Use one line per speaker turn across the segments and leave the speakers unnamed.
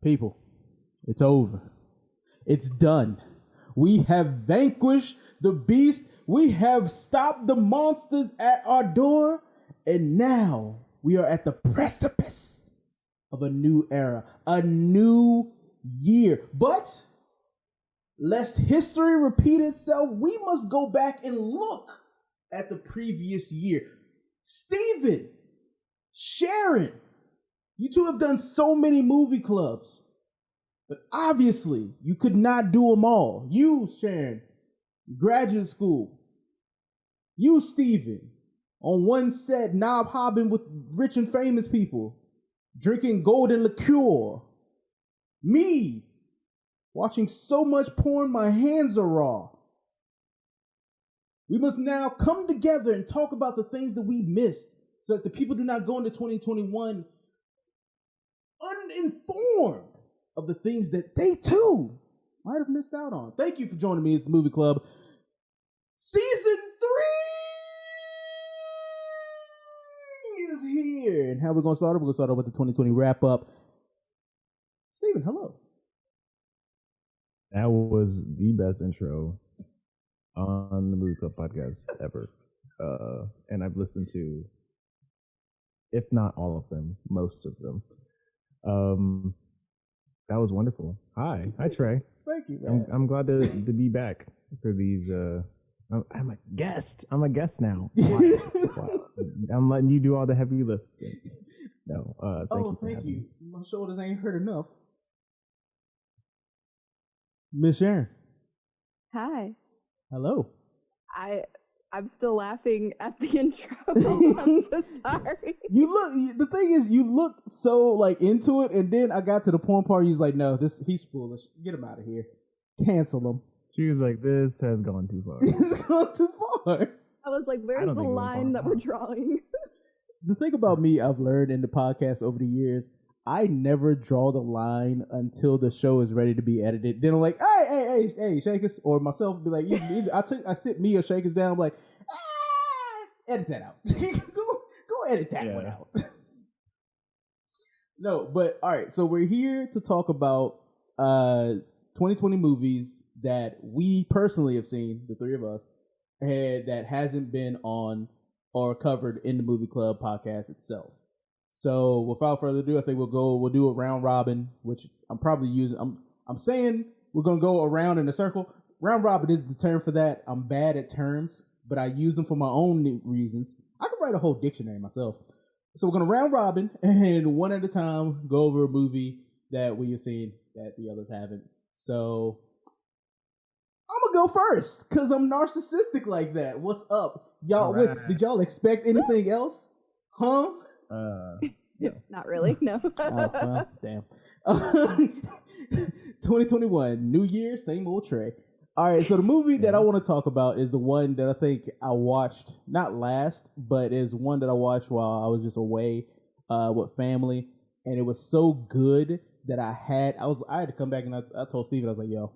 People, it's over. It's done. We have vanquished the beast. We have stopped the monsters at our door. And now we are at the precipice of a new era, a new year. But lest history repeat itself, we must go back and look at the previous year. Steven, Sharon, you two have done so many movie clubs. But obviously, you could not do them all. You, Sharon, graduate school. You, Steven, on one set, knob hobbing with rich and famous people, drinking golden liqueur. Me, watching so much porn, my hands are raw. We must now come together and talk about the things that we missed so that the people do not go into 2021 uninformed of the things that they too might have missed out on. Thank you for joining me as the Movie Club. Season 3 is here. And how we're going to start it? We're going to start off with the 2020 wrap up. Steven, hello.
That was the best intro on the Movie Club podcast ever. And I've listened to, if not all of them, most of them. That was wonderful. Hi, Trae.
Thank you, man.
I'm glad to be back for these. I'm a guest. I'm a guest now. Wow. I'm letting you do all the heavy lifting. No,
thank you. My shoulders ain't hurt enough. Miss Sharon.
Hi.
Hello.
I'm still laughing at the intro. I'm so sorry.
The thing is, you looked so like into it, and then I got to the porn part. He's like, "No, he's foolish. Get him out of here. Cancel him."
She was like, "This has gone too far."
It's gone too far.
I was like, "Where's the line that we're drawing?"
The thing about me, I've learned in the podcast over the years, I never draw the line until the show is ready to be edited. Then I'm like, hey, Shakers, or myself be like, either I sit me or Shakers down, I'm like, edit that out. go edit that one out. No, but all right. So we're here to talk about 2020 movies that we personally have seen, the three of us, and that hasn't been on or covered in the Movie Club podcast itself. So without further ado, I think we'll do a round robin, which I'm probably using. I'm saying we're gonna go around in a circle. Round robin is the term for that. I'm bad at terms, but I use them for my own reasons. I could write a whole dictionary myself. So we're gonna round robin and one at a time go over a movie that we have seen that the others haven't. So I'm gonna go first because I'm narcissistic like that. What's up, y'all?
Right.
Did y'all expect anything else? Huh?
No. Not really. No.
Well, damn. 2021, New Year, same old Trae. All right, so the movie that I want to talk about is the one that I think I watched, not last, but is one that I watched while I was just away with family, and it was so good that I had to come back and I told Steven, I was like, yo,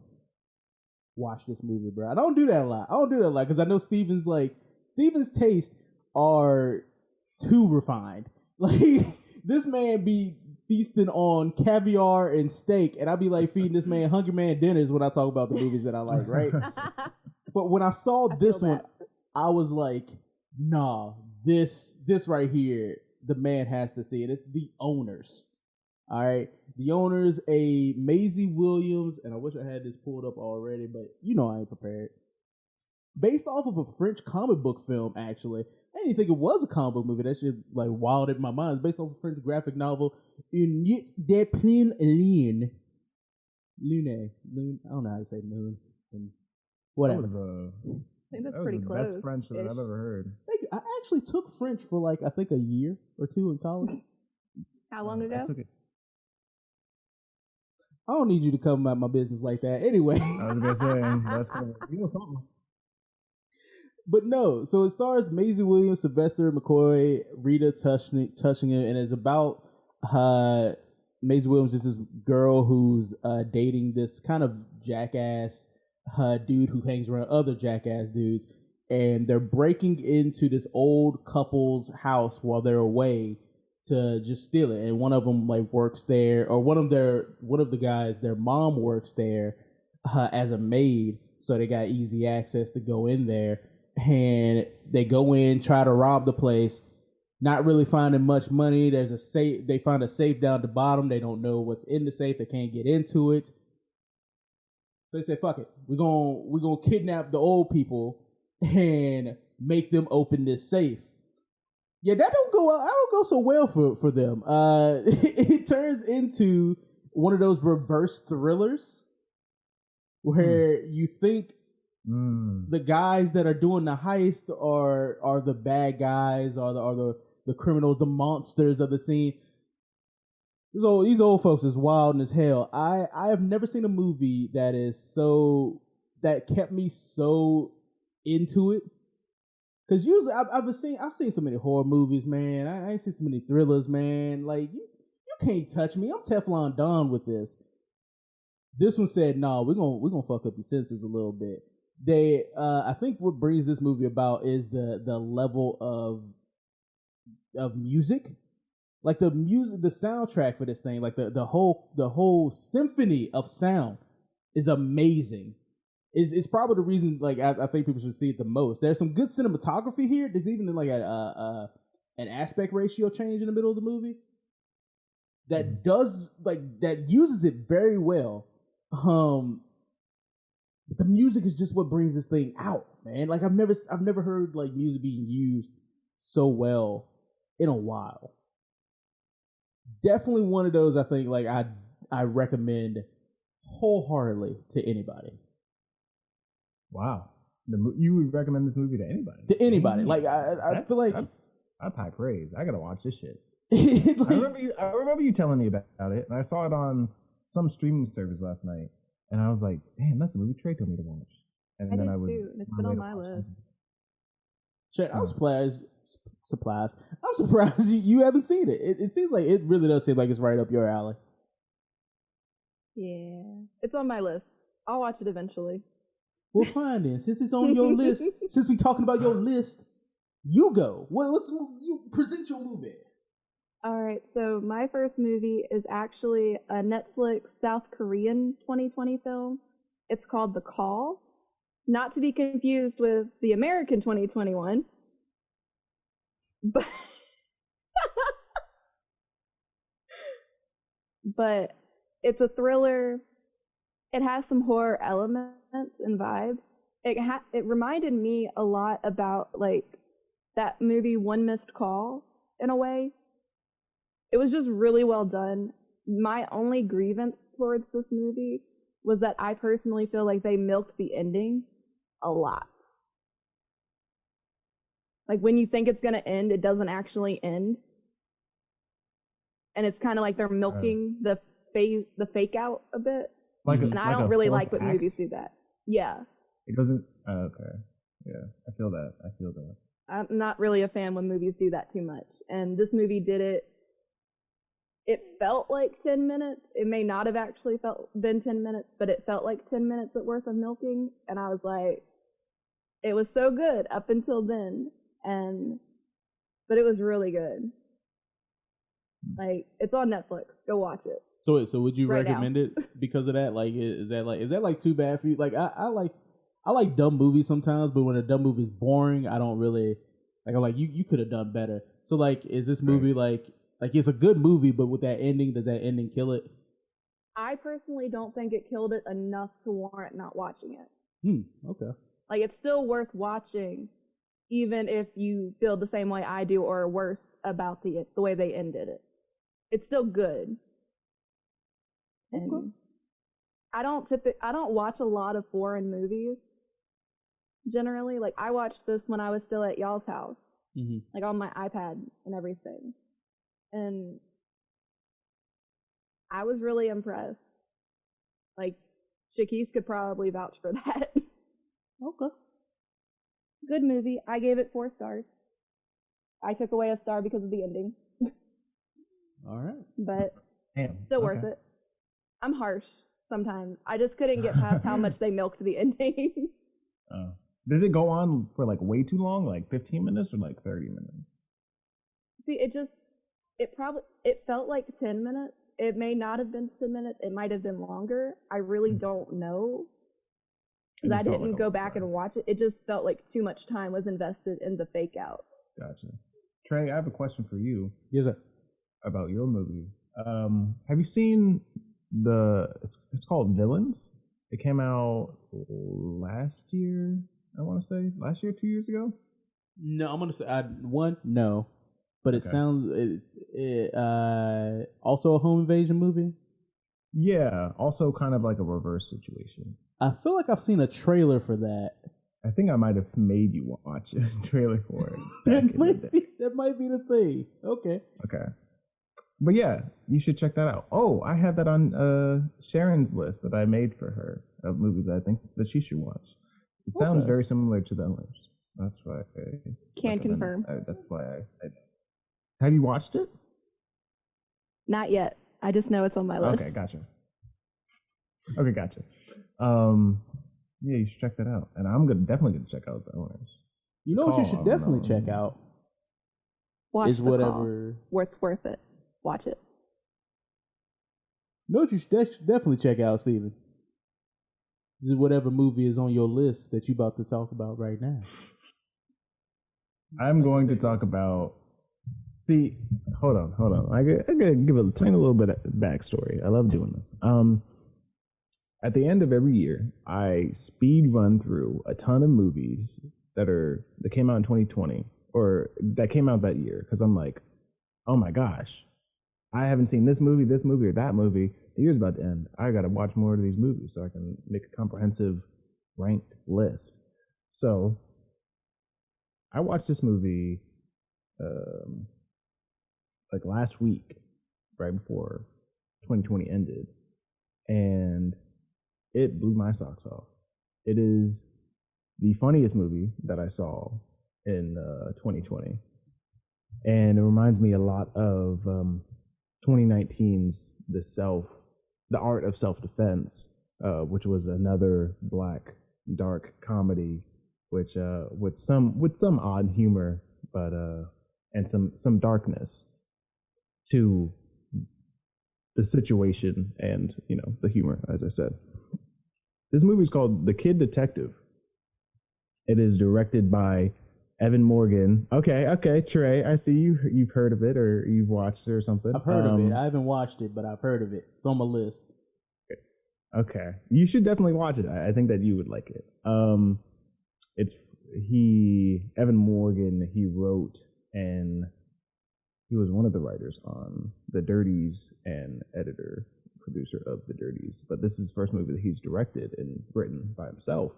watch this movie, bro. I don't do that a lot because I know Steven's tastes are too refined. Like, this man be feasting on caviar and steak, and I be like feeding this man Hungry Man dinners when I talk about the movies that I like, right? But when I saw this one, I was like, nah, this right here, the man has to see it. It's The Owners. All right, The Owners, a Maisie Williams, and I wish I had this pulled up already, but you know I ain't prepared. Based off of a French comic book film, actually. I didn't think it was a comic book movie. That shit like wilded my mind. It's based off a French graphic novel, Une Nuit de Pleine Lune. Lune. I don't know how to say moon. Whatever.
I think that's pretty
the
close.
Best French that I've ever heard.
Thank you. I actually took French for like I think a year or two in college.
How long ago?
I don't need you to come about my business like that. Anyway.
I was gonna say that's you know something.
But no, so it stars Maisie Williams, Sylvester McCoy, Rita Tushingham, and it's about Maisie Williams is this girl who's dating this kind of jackass dude who hangs around other jackass dudes, and they're breaking into this old couple's house while they're away to just steal it, and one of them like works there, or one of the guys, their mom works there as a maid, so they got easy access to go in there, and they go in, try to rob the place, not really finding much money. There's a safe. They find a safe down at the bottom. They don't know what's in the safe. They can't get into it. So they say, "Fuck it. We're gonna kidnap the old people and make them open this safe." Yeah, that don't go so well for them. It turns into one of those reverse thrillers where you think the guys that are doing the heist are the bad guys, are the criminals, the monsters of the scene. These old folks is wild as hell. I have never seen a movie that kept me so into it. Cause usually I've seen so many horror movies, man. I ain't seen so many thrillers, man. Like you can't touch me. I'm Teflon Don with this. This one said, "No, we're gonna fuck up your senses a little bit." I think what brings this movie about is the level of music, like the music, the soundtrack for this thing, like the whole symphony of sound is amazing. It's probably the reason, like, I think people should see it the most. There's some good cinematography here. There's even like an aspect ratio change in the middle of the movie that uses it very well. But the music is just what brings this thing out, man. Like I've never heard like music being used so well in a while. Definitely one of those I think like I recommend wholeheartedly to anybody.
Wow. You would recommend this movie to anybody?
To anybody. Like I feel like
that's high praise. I gotta watch this shit.
Like,
I remember you telling me about it, and I saw it on some streaming service last night, and I was like, "Damn, that's a movie Trae told me to watch." And
I
then
did too, and it's been on my list.
Shit, I'm surprised you haven't seen it. It seems like it really does seem like it's right up your alley.
Yeah, it's on my list. I'll watch it eventually.
Well, fine then. Since it's on your list, since we talking about your list, you go. You present your movie.
All right, so my first movie is actually a Netflix South Korean 2020 film. It's called The Call, not to be confused with the American 2021. But it's a thriller. It has some horror elements and vibes. It reminded me a lot about like that movie One Missed Call in a way. It was just really well done. My only grievance towards this movie was that I personally feel like they milked the ending a lot. Like when you think it's going to end, it doesn't actually end. And it's kind of like they're milking the fake out a bit. And I don't really like when movies do that. Yeah.
It doesn't. Okay. Yeah, I feel that.
I'm not really a fan when movies do that too much. And this movie did it. It felt like 10 minutes. It may not have actually been 10 minutes, but it felt like 10 minutes worth of milking. And I was like, it was so good up until then. But it was really good. Like, it's on Netflix. Go watch it.
So would you recommend it because of that? Like, is that like too bad for you? Like, I like dumb movies sometimes, but when a dumb movie is boring, I don't really like. I'm like, you could have done better. So like, is this movie like it's a good movie, but with that ending, does that ending kill it?
I personally don't think it killed it enough to warrant not watching it.
Okay.
Like, it's still worth watching, even if you feel the same way I do or worse about the way they ended it. It's still good. And okay. I don't watch a lot of foreign movies. Generally, like I watched this when I was still at y'all's house, like on my iPad and everything, and I was really impressed. Like Shaquise could probably vouch for that. Okay. Good movie. I gave it 4 stars. I took away a star because of the ending.
All right.
But still worth it. I'm harsh sometimes. I just couldn't get past how much they milked the ending.
Did it go on for like way too long, like 15 minutes or like 30 minutes?
See, it felt like 10 minutes. It may not have been 10 minutes. It might have been longer. I really don't know. Because I didn't go back and watch it. It just felt like too much time was invested in the fake out.
Gotcha. Trae, I have a question for you.
Yes, sir.
About your movie. Have you seen it's called Villains? It came out last year, I want to say. Last year, 2 years ago?
No, I'm going to say, no. But it sounds, it's also a home invasion movie?
Yeah, also kind of like a reverse situation.
I feel like I've seen a trailer for that.
I think I might have made you watch a trailer for it.
That might be the thing. Okay.
But yeah, you should check that out. Oh, I have that on Sharon's list that I made for her of movies that I think that she should watch. It sounds very similar to the others. That's why I
can confirm.
That's why I said. Have you watched it?
Not yet. I just know it's on my list.
Okay, gotcha. Yeah, you should check that out. And I'm definitely gonna check out the owners.
You know what you should definitely check out?
Watch The Call. It's worth it. Watch it.
You know what you should definitely check out, Steven? This is whatever movie is on your list that you're about to talk about right now.
I'm going to talk about... See, hold on. I gotta give a tiny little bit of backstory. I love doing this. At the end of every year, I speed run through a ton of movies that came out in 2020 or that came out that year, because I'm like, oh my gosh, I haven't seen this movie, or that movie. The year's about to end. I gotta watch more of these movies so I can make a comprehensive ranked list. So I watched this movie like last week, right before 2020 ended, and it blew my socks off. It is the funniest movie that I saw in 2020, and it reminds me a lot of 2019's The Art of Self-Defense, which was another black dark comedy, which with some odd humor, but and some darkness to the situation and the humor, as I said. This movie is called The Kid Detective. It is directed by Evan Morgan. Okay, Trae, I see you've heard of it or you've watched it or something.
I've heard of it. I haven't watched it, but I've heard of it. It's on my list.
Okay, you should definitely watch it. I think that you would like it. Evan Morgan. He wrote and he was one of the writers on The Dirties and producer of The Dirties. But this is his first movie that he's directed and written by himself,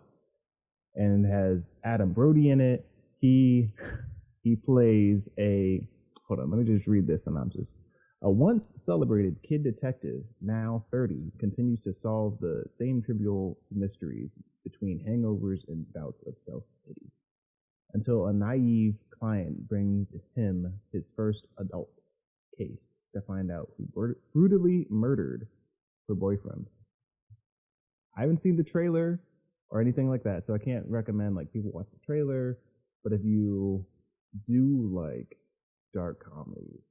and it has Adam Brody in it. He plays hold on, let me just read this synopsis. A once celebrated kid detective, now 30, continues to solve the same trivial mysteries between hangovers and bouts of self-pity, until a naive client brings him his first adult case to find out who brutally murdered her boyfriend. I haven't seen the trailer or anything like that, so I can't recommend people watch the trailer. But if you do like dark comedies,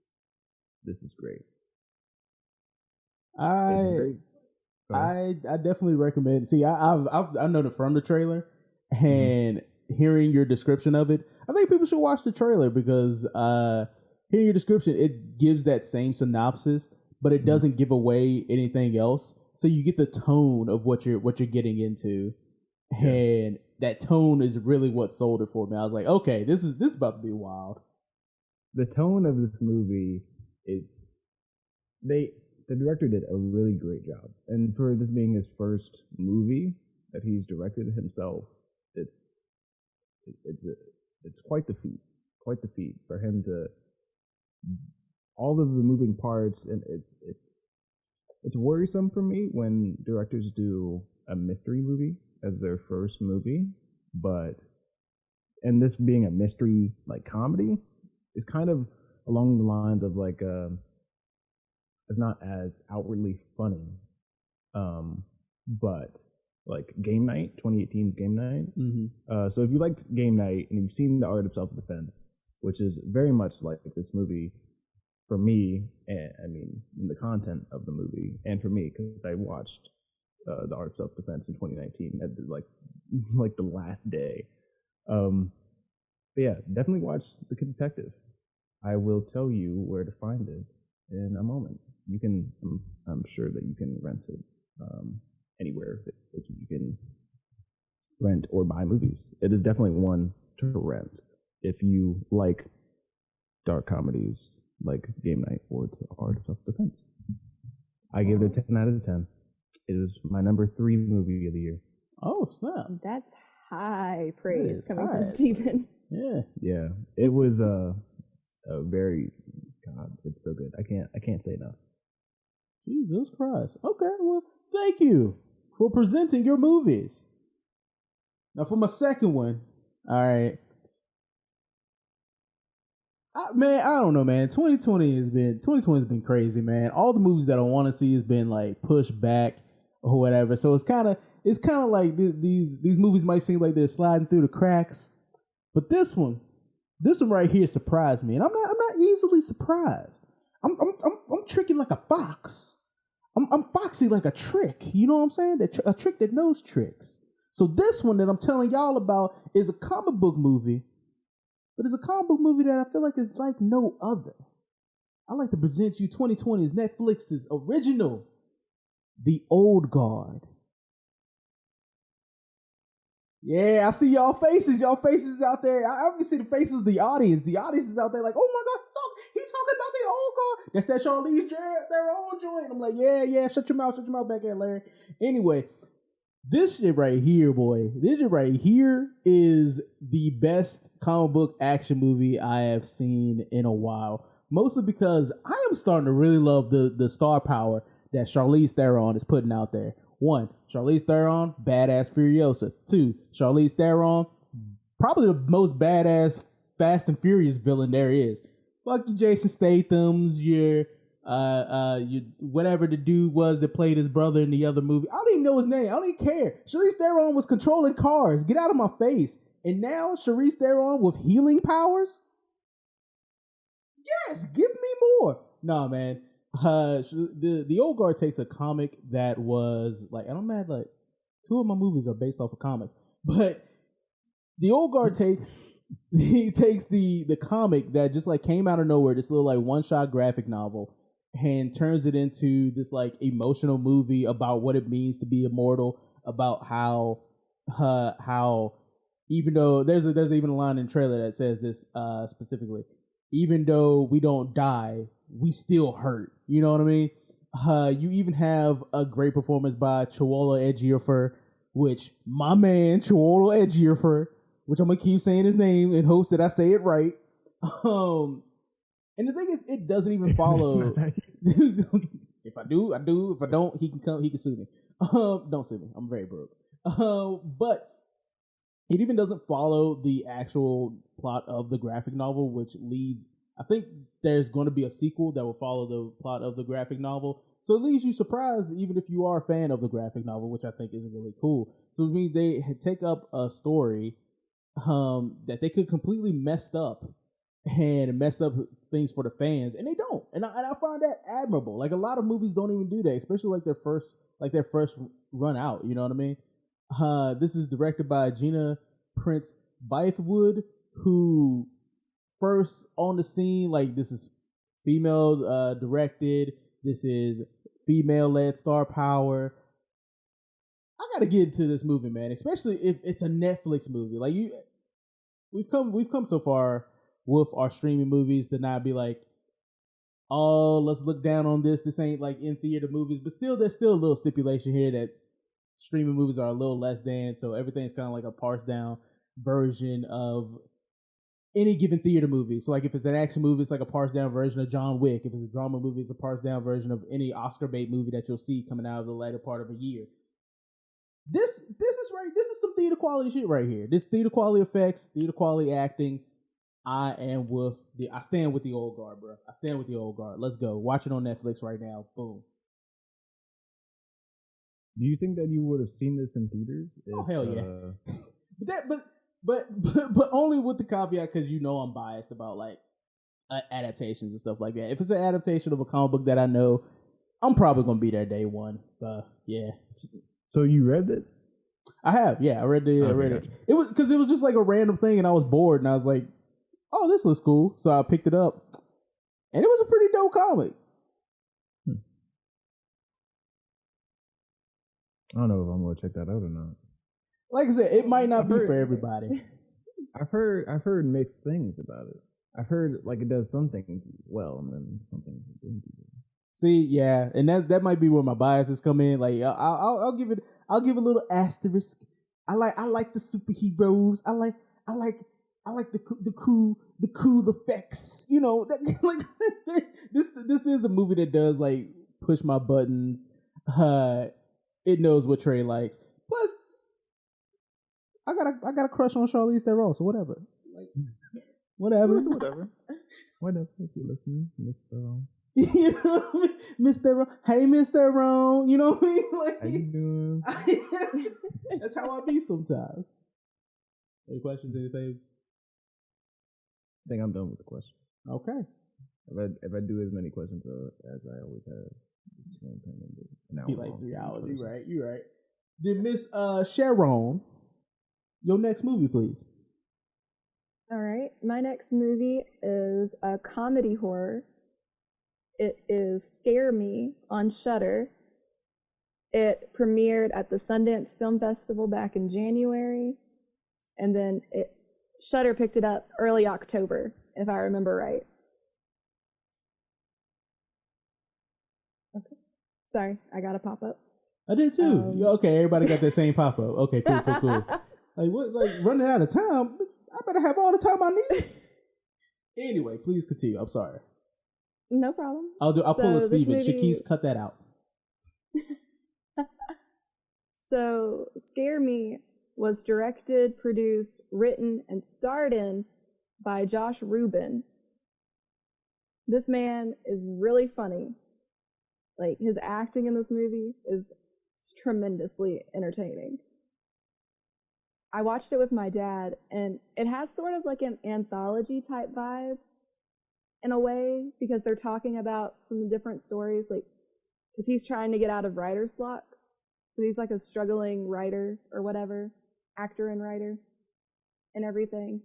this is great.
I definitely recommend. See, I know from the trailer and hearing your description of it, I think people should watch the trailer because hearing your description, it gives that same synopsis, but it doesn't give away anything else. So you get the tone of what you're getting into, and that tone is really what sold it for me. I was like, okay, this is about to be wild.
The tone of this movie is the director did a really great job, and for this being his first movie that he's directed himself, it's quite the feat for him to all of the moving parts, and it's worrisome for me when directors do a mystery movie as their first movie, and this being a mystery comedy is kind of along the lines of it's not as outwardly funny, but Game Night, 2018's Game Night. So if you liked Game Night and you've seen The Art of Self-Defense, which is very much like this movie, for me, and I mean, in the content of the movie, and for me, because I watched the Art of Self-Defense in 2019 at like the last day. But yeah, definitely watch The Good Detective. I will tell you where to find it in a moment. You can, I'm sure that you can rent it anywhere that you can rent or buy movies. It is definitely one to rent if you like dark comedies like Game Night or The Art of Self-Defense. I give it a 10 out of 10. It is my number 3 movie of the year.
Oh, snap.
That's high praise coming from
high
Steven.
Yeah.
Yeah. It was a very, God, it's so good. I can't say enough.
Jesus Christ. Okay, well, thank you for presenting your movies. Now for my second one, all right. Man, I don't know, man. 2020 has been crazy, man. All the movies that I want to see has been like pushed back or whatever. So it's kind of like these movies might seem like they're sliding through the cracks, but this one right here surprised me, and I'm not easily surprised. I'm tricky like a fox. I'm foxy like a trick. You know what I'm saying? A trick that knows tricks. So this one that I'm telling y'all about is a comic book movie. But it's a comic book movie that I feel like is like no other. I like to present you 2020's Netflix's original, The Old Guard. Yeah, I see y'all faces out there. I can see the faces of the audience. The audience is out there like, oh my God, he's talking about The Old Guard. That's that Charlize Theron joint. I'm like, yeah, shut your mouth back there, Larry. Anyway, this shit right here, boy. This shit right here is the best comic book action movie I have seen in a while. Mostly because I am starting to really love the star power that Charlize Theron is putting out there. 1, Charlize Theron, badass Furiosa. 2, Charlize Theron, probably the most badass Fast and Furious villain there is. Fuck your Jason Statham's, your whatever the dude was that played his brother in the other movie. I don't even know his name. I don't even care. Charlize Theron was controlling cars. Get out of my face. And now Charlize Theron with healing powers? Yes, give me more. Nah, man. The Old Guard takes a comic that was like, I'm mad, like 2 of my movies are based off a comic, but the Old Guard takes the comic that just like came out of nowhere, this little like one-shot graphic novel, and turns it into this like emotional movie about what it means to be immortal, about how even though there's even a line in the trailer that says this specifically, even though we don't die, we still hurt. You know what I mean? You even have a great performance by Chiwetel Ejiofor, which my man Chiwetel Ejiofor, which I'm gonna keep saying his name in hopes that I say it right. And the thing is, it doesn't even follow. If I do, I do. If I don't, he can sue me. Don't sue me. I'm very broke. But it even doesn't follow the actual plot of the graphic novel, which leads. I think there's going to be a sequel that will follow the plot of the graphic novel. So it leaves you surprised, even if you are a fan of the graphic novel, which I think is really cool. So it means they take up a story that they could completely messed up and mess up things for the fans, and they don't. And I find that admirable. Like a lot of movies don't even do that, especially like their first run out. You know what I mean? This is directed by Gina Prince Bythewood, who first on the scene, like this is female directed. This is female led star power. I gotta get into this movie, man. Especially if it's a Netflix movie. Like we've come so far with our streaming movies to not be like, oh, let's look down on this. This ain't like in theater movies, but still, there's still a little stipulation here that streaming movies are a little less than, so everything's kind of like a parsed down version of any given theater movie. So like if it's an action movie, it's like a parsed down version of John Wick. If it's a drama movie, it's a parsed down version of any Oscar bait movie that you'll see coming out of the later part of a year. This is right. This is some theater quality shit right here. This theater quality effects, theater quality acting. I stand with the Old Guard, bro. I stand with the Old Guard. Let's go. Watch it on Netflix right now. Boom.
Do you think that you would have seen this in theaters?
Oh hell yeah. But only with the caveat, because I'm biased about like adaptations and stuff like that. If it's an adaptation of a comic book that I know, I'm probably gonna be there day one. So yeah.
So you read it?
I have, yeah. I read it. It was because it was just like a random thing, and I was bored, and I was like, "Oh, this looks cool." So I picked it up, and it was a pretty dope comic.
I don't know if I'm gonna check that out or not.
Like I said, it might not be for everybody.
I've heard mixed things about it. I've heard like it does some things well, and then some things it didn't do.
See, yeah, and that might be where my biases come in. Like I'll give a little asterisk. I like the superheroes. I like the cool effects. You know, that, like this is a movie that does like push my buttons. It knows what Trae likes. Plus, I got a crush on Charlize Theron, so whatever. Like, whatever.
Whatever. If you're listening, Mr.
You know what I mean? Miss Theron. Hey, Miss Theron. You know what I mean? Like,
how you doing?
That's how I be sometimes. Any questions? Anything?
I think I'm done with the question.
Okay.
If I do as many questions as I always have, it's going to
be like 3 hours. You're right. Then Miss Sharon, your next movie, please.
All right. My next movie is a comedy horror. It is Scare Me on Shudder. It premiered at the Sundance Film Festival back in January, and then Shudder picked it up early October, if I remember right. Okay. Sorry, I got a pop-up.
I did too. Okay, everybody got that same pop-up. Okay, cool. Like what? Like running out of time? I better have all the time I need. Anyway, please continue. I'm sorry.
No problem.
I'll pull a Steven. Shaquise, cut that out.
So, Scare Me was directed, produced, written, and starred in by Josh Rubin. This man is really funny. Like, his acting in this movie is tremendously entertaining. I watched it with my dad, and it has sort of like an anthology type vibe in a way, because they're talking about some different stories, like, because he's trying to get out of writer's block. So he's like a struggling writer or whatever, actor and writer and everything.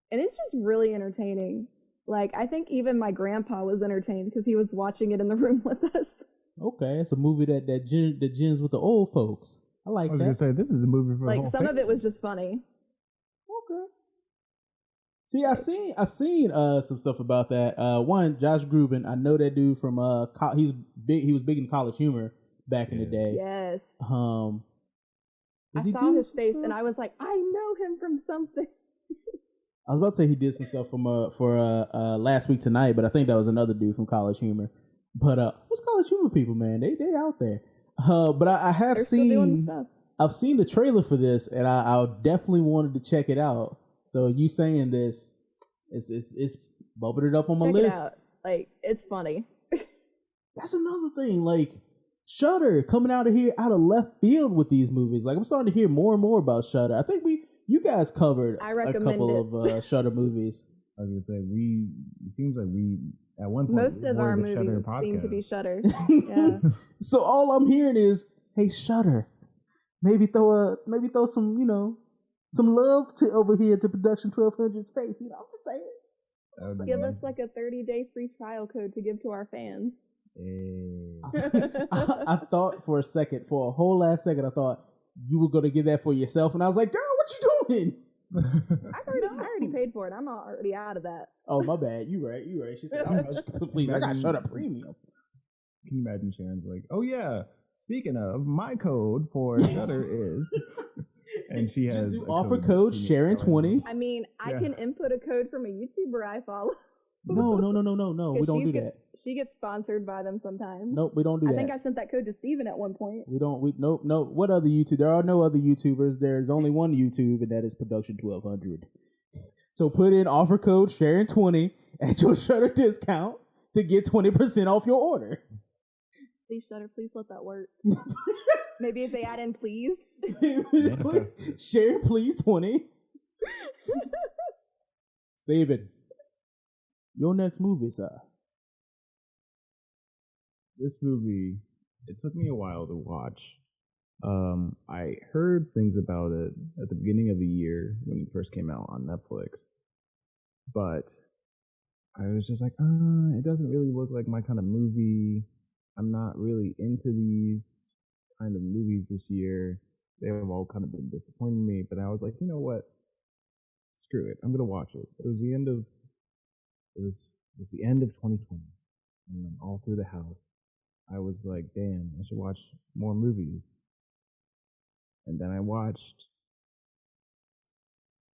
And it's just really entertaining. Like, I think even my grandpa was entertained because he was watching it in the room with us.
Okay, it's a movie that gins with the old folks. I like that.
I was gonna say, this is a movie for
like
the whole
some
family.
of it was just funny.
Okay. See, I seen some stuff about that. One, Josh Groban. I know that dude from he's big. He was big in College Humor back in the day.
Yes.
I
I saw his face and I was like, I know him from something.
I was about to say he did some stuff for Last Week Tonight, but I think that was another dude from College Humor. But what's College Humor people, man? They out there. But I have
They're
seen
still doing stuff.
I've seen the trailer for this, and I definitely wanted to check it out. So you saying this, it's bumping it up on my list.
Check it out. Like, it's funny.
That's another thing. Like, Shudder coming out of left field with these movies. Like, I'm starting to hear more and more about Shudder. I think you guys covered a couple of Shudder movies.
I was gonna say it seems like we at one point
most of our movies seem to be Shudder. Yeah.
So all I'm hearing is, hey, Shudder, maybe throw some some love over here to Production 1200's face. You know, I'm just saying.
Just give us like a 30-day free trial code to give to our fans.
I thought for a whole last second, I thought you were going to get that for yourself. And I was like, girl, what you doing?
I already paid for it. I'm already out of that.
Oh, my bad. You right. She said, I'm just complete. I got Shudder Premium.
Can you imagine Sharon's like, oh yeah, speaking of, my code for Shudder is... And she has
just do offer code Sharon20.
I mean, I can input a code from a YouTuber I follow.
No. We don't do that.
She gets sponsored by them sometimes.
Nope, we don't do that.
I think I sent that code to Steven at one point.
Nope. What other YouTube? There are no other YouTubers. There's only one YouTube, and that is Production 1200. So put in offer code Sharon20 at your Shudder discount to get 20% off your order.
Please, Shudder, please let that work. Maybe if they add in please.
Share please 20. Steven, Your next movie, sir.
This movie, it took me a while to watch. I heard things about it at the beginning of the year when it first came out on Netflix, but I was just like, it doesn't really look like my kind of movie. I'm not really into these kind of movies this year. They have all kind of been disappointing me, but I was like, you know what? Screw it. I'm gonna watch it. It was the end of 2020, and then all through the house, I was like, damn, I should watch more movies. And then I watched.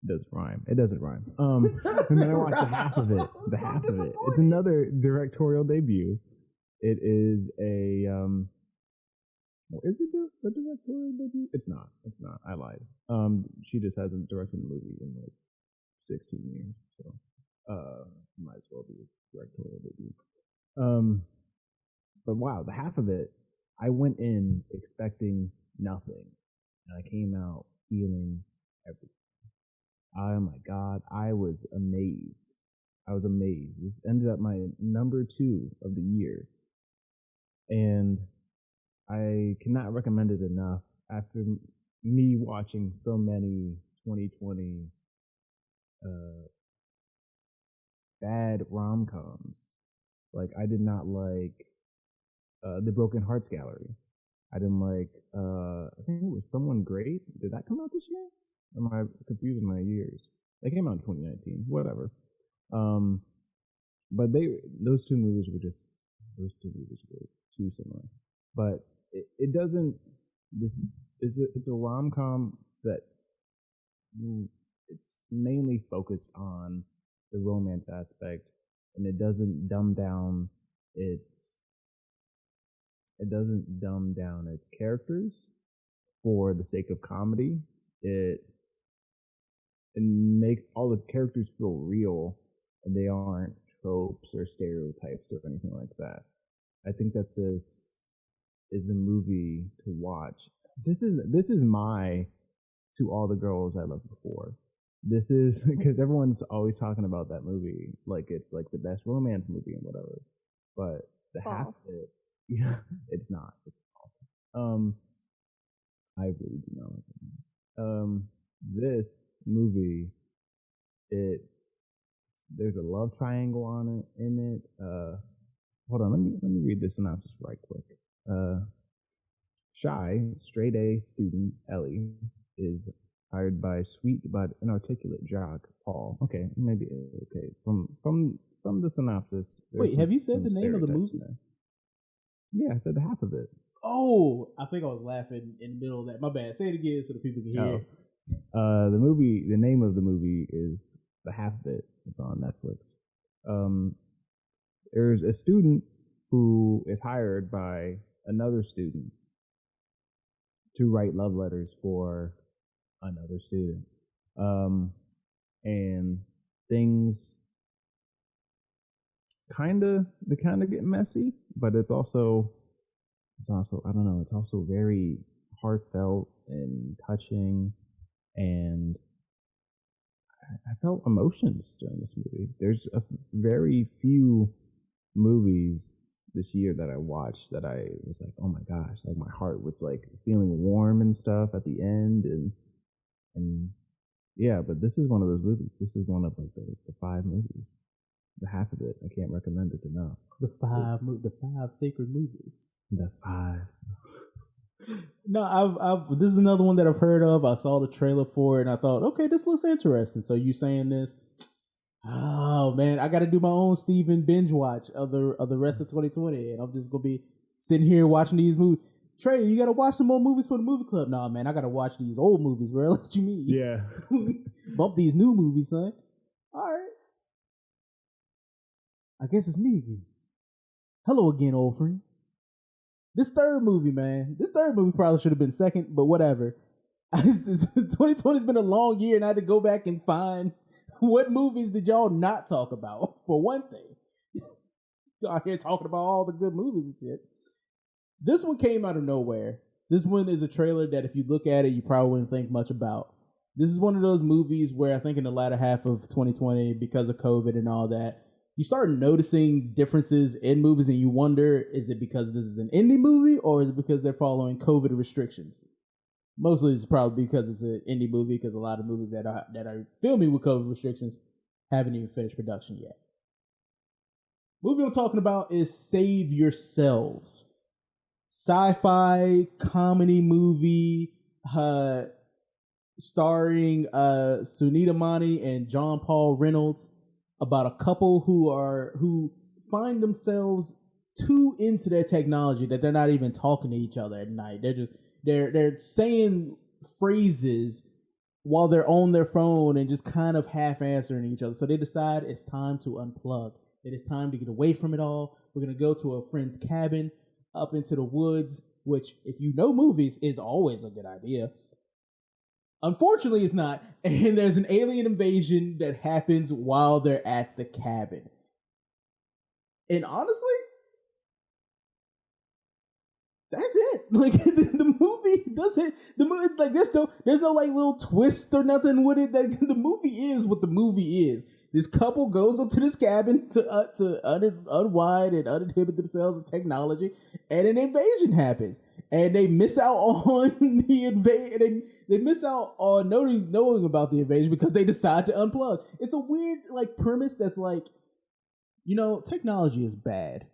It doesn't rhyme. It doesn't rhyme. And then I watched the half of it. It's another directorial debut. It is a is it a directorial debut? It's not. I lied. She just hasn't directed a movie in like 16 years, so might as well be a directorial debut. But wow, the half of it, I went in expecting nothing, and I came out feeling everything. Oh my God, I was amazed. This ended up my number 2 of the year, and I cannot recommend it enough. After me watching so many 2020 bad rom-coms, like I did not like the Broken Hearts Gallery. I didn't like. I think it was Someone Great. Did that come out this year? Am I confusing my years? They came out in 2019. Whatever. But those two movies were too similar. But it doesn't. It's a rom-com that it's mainly focused on the romance aspect, and it doesn't dumb down its characters for the sake of comedy. It makes all the characters feel real, and they aren't tropes or stereotypes or anything like that. I think that this is a movie to watch. This is my To All the Girls I Loved Before. This is because everyone's always talking about that movie like it's like the best romance movie and whatever. But the half of it, yeah, it's not. It's awesome. I really do not like it. This movie, there's a love triangle in it. Hold on, let me read the synopsis right quick. Shy, straight A student Ellie is hired by sweet but inarticulate jock Paul. Okay, maybe okay. From the synopsis.
Wait, have you said the name of the movie?
Yeah, I said half of it.
Oh, I think I was laughing in the middle of that. My bad. Say it again so the people can hear.
The name of the movie is The Half of It. It's on Netflix. There's a student who is hired by another student to write love letters for another student. And things kind of get messy, but it's also I don't know, it's also very heartfelt and touching, and I felt emotions during this movie. There's a very few movies this year that I watched that I was like, oh my gosh, like my heart was like feeling warm and stuff at the end, and yeah, but this is one of those movies. This is one of like the 5 movies. The half of it, I can't recommend it enough.
The 5 sacred movies.
The 5.
No, this is another one that I've heard of. I saw the trailer for it, and I thought, okay, this looks interesting. So you saying this? Oh man, I got to do my own Steven binge watch of the rest of 2020, and I'm just gonna be sitting here watching these movies. Trae, you got to watch some more movies for the movie club. Nah, man, I got to watch these old movies, bro. What you mean?
Yeah.
Bump these new movies, son. All right. I guess it's me again. Hello again, old friend. This third movie probably should have been second, but whatever. 2020's been a long year, and I had to go back and find what movies did y'all not talk about, for one thing. Out here talking about all the good movies and shit. This one came out of nowhere. This one is a trailer that if you look at it, you probably wouldn't think much about. This is one of those movies where I think in the latter half of 2020, because of COVID and all that, you start noticing differences in movies, and you wonder, is it because this is an indie movie, or is it because they're following COVID restrictions? Mostly it's probably because it's an indie movie, because a lot of movies that are filming with COVID restrictions haven't even finished production yet. Movie I'm talking about is Save Yourselves. Sci-fi comedy movie starring Sunita Mani and John Paul Reynolds, about a couple who find themselves too into their technology that they're not even talking to each other at night. They're saying phrases while they're on their phone and just kind of half answering each other. So they decide it's time to unplug. It is time to get away from it all. We're gonna go to a friend's cabin up into the woods, which, if you know movies, is always a good idea. Unfortunately, it's not. And there's an alien invasion that happens while they're at the cabin. And honestly, that's it. Like the movie doesn't. The movie, like, there's no like little twist or nothing with it. Like, the movie is what the movie is. This couple goes up to this cabin to unwind and uninhibit themselves of technology, and an invasion happens, and they miss out on the invasion. They miss out on knowing about the invasion because they decide to unplug. It's a weird like premise that's like, technology is bad.